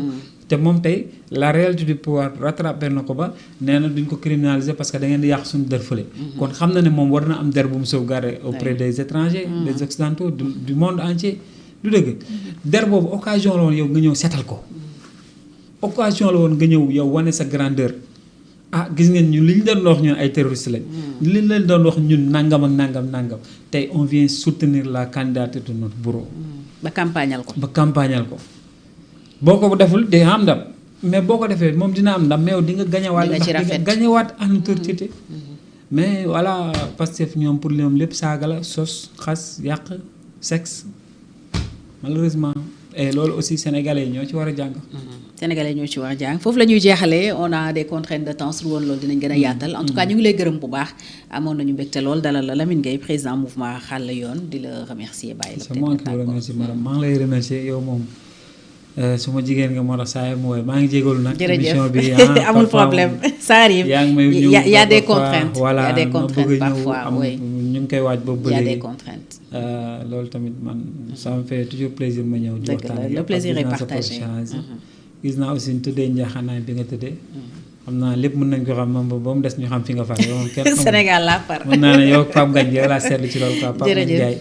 te moom tey la réalité du pouvoir rattrapé na ko ba nee na duñ ko criminaliser parce que da ngeen di yàq suñu der fële. kon xam na ne moom war na am der bu mu sauvegarder auprès des étrangers. des occidentaux du monde entier. du dëgg der boobu occasion la woon yow nga ñëw seetal ko. occasion la woon nga ñëw yow wane sa grandeur. gis ngeen ñun li ñu doon wax ñun ay terroristes lañ. li ñu leen doon wax ñun nangam ak nangam tey on vient soutenir la candidature de notre bureau. ba campagnal ko. boo ko deful di nga am ndam mais boo ko defee moom dina am ndam mais yow di nga gañewaat. di nga gañewaat en autorité. mais voilà Pastef ñoom pour ñoom lépp saaga la sos xas yàq sexe malheureusement et loolu aussi sénégalais yi ñoo ci war a jàng. sénégalais ñoo ci war a jàng foofu la ñuy jeexalee on a des contraintes de temps su woon loolu dinañ gën a yaatal. en tout cas ñu ngi lay gërëm bu baax amoon nañu mbégte lool dalal la Lamine Gueye président mouvement Xàll Yoon di la remercier bàyyi la. c'est moi qui vous remercie madame maa ngi lay remercier yow moom. suma jigéen nga moo tax saa yi mooy maa ngi jégalu nag. émission bi amul problème ça arrive. yaa ngi may ñëw y a des contraintes. voilà y a des contraintes parfois oui. ñu ngi koy waaj boobu ba léegi y a des contraintes. loolu tamit man ça me fait toujours plaisir ma ñëw. di waxtaan le plaisir est partagé. gis naa aussi ñu tëddee njaaxaanaay bi nga tëddee. xam naa lépp mën nañ ko xam moom ba mu des ñu xam fi nga far yow moom kenn Sénégal laa far. mën naa ne yow Pape Ngagne yow laa seetlu ci loolu quoi. Pape Ngagne jërëjëf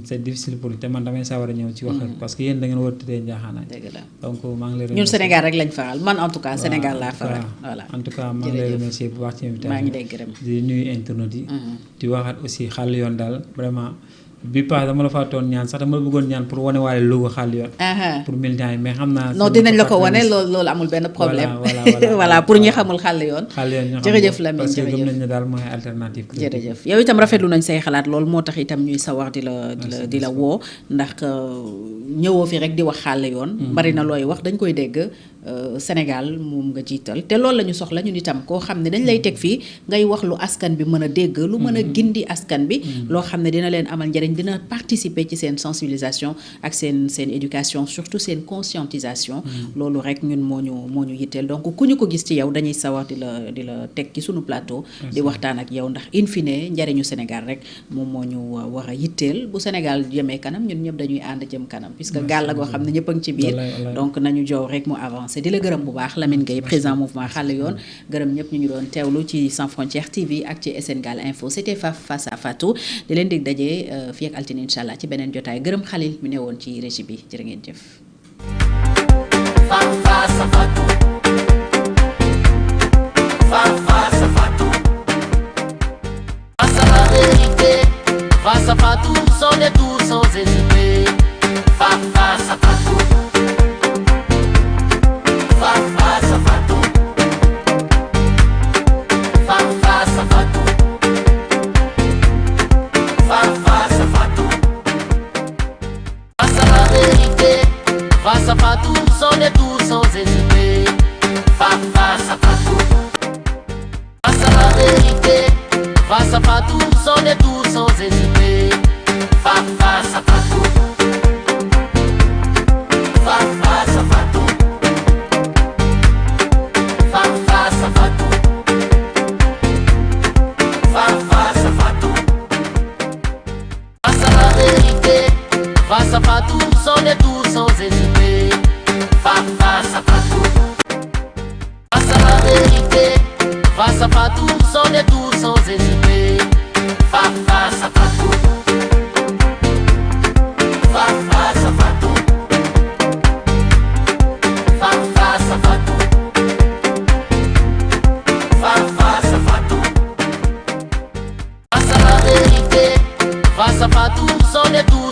c'est difficile pour te man damay sawar a ñëw ci wax parce que yéen da ngeen war a tëddee njaaxaanaay. dëgg la donc maa ngi lay remercier ñun Sénégal rek lañ faral man en tout cas Sénégal laa faral. voilà en tout cas maa ngi lay remercier bu baax ci invitation. maa ngi lay gërëm di nuyu internautes yi. di waxaat aussi Xàll Yoon daal vraiment. bi pas dama la fàttoon ñaan sax dama la bëggoon ñaan pour wane waale logo Xàll Yoon. pour militants yi mais xam naa. non dinañ la ko wane loolu amul benn problème. voilà pour ñi xamul Xàll Yoon. Xàll Yoon ñoo xam jërëjëf Lamine parce que jërëjëf gëm nañ ne daal mooy alternative. jërëjëf yow itam rafetlu nañ say xalaat loolu moo tax itam ñuy sawar di la woo ndax ñëwoo fi rek di wax Xàll Yoon. bari na looy wax dañ koy dégg. Sénégal moom nga jiital te loolu la ñu soxla ñun itam koo xam ne dañ lay teg fii ngay wax lu askan bi mën a dégg lu mën a gindi askan bi loo xam ne dina leen amal njëriñ dina participer ci seen sensibilisation ak seen éducation surtout seen conscientisation loolu rek ñun moo ñu yitteel donc ku ñu ko gis ci yow dañuy sawar di la teg ci sunu plateau di waxtaan ak yow ndax in fine njëriñu Sénégal rek moom moo ñu war a yitteel bu Sénégal jëmee kanam ñun ñëpp dañuy ànd jëm kanam puisque gaal la goo xam ne ñëpp a ngi ci biir donc nañu jow rek mu avance avancé di la gërëm bu baax Lamine Gueye président mouvement Xàll Yoon gërëm ñëpp ñu ngi doon teewlu ci Sans Frontières TV ak ci SNGAL Info c'était face à Fatou di leen dig daje fii ak altine incha allah ci beneen jotaay gërëm Khalil mi ne woon ci régie bi jërë ngeen jëf. Face à Fatou. Face à Fatou. Face à la vérité. Face à Fatou, sans détour, sans hésiter. Face à Fatou. Face à Fatou. Face à Fatou. Face à Fatou. Face à la vérité. Face à Fatou, sans détour, sans hésiter. Face à Fatou. Face à la vérité. Face à Fatou, sans détour, sans hésiter. Face à Fatou. Face à Fatou. Face à Fatou. Face à Fatou. Face à la vérité. Face à Fatou, sans détour, sans hésiter. Face à Fatou. Face à la vérité. Face à Fatou, sans détour, sans hésiter. Face à Fatou. Face à Fatou. Face à Fatou. Face à Fatou. Face à la vérité. Face à Fatou, sans détour,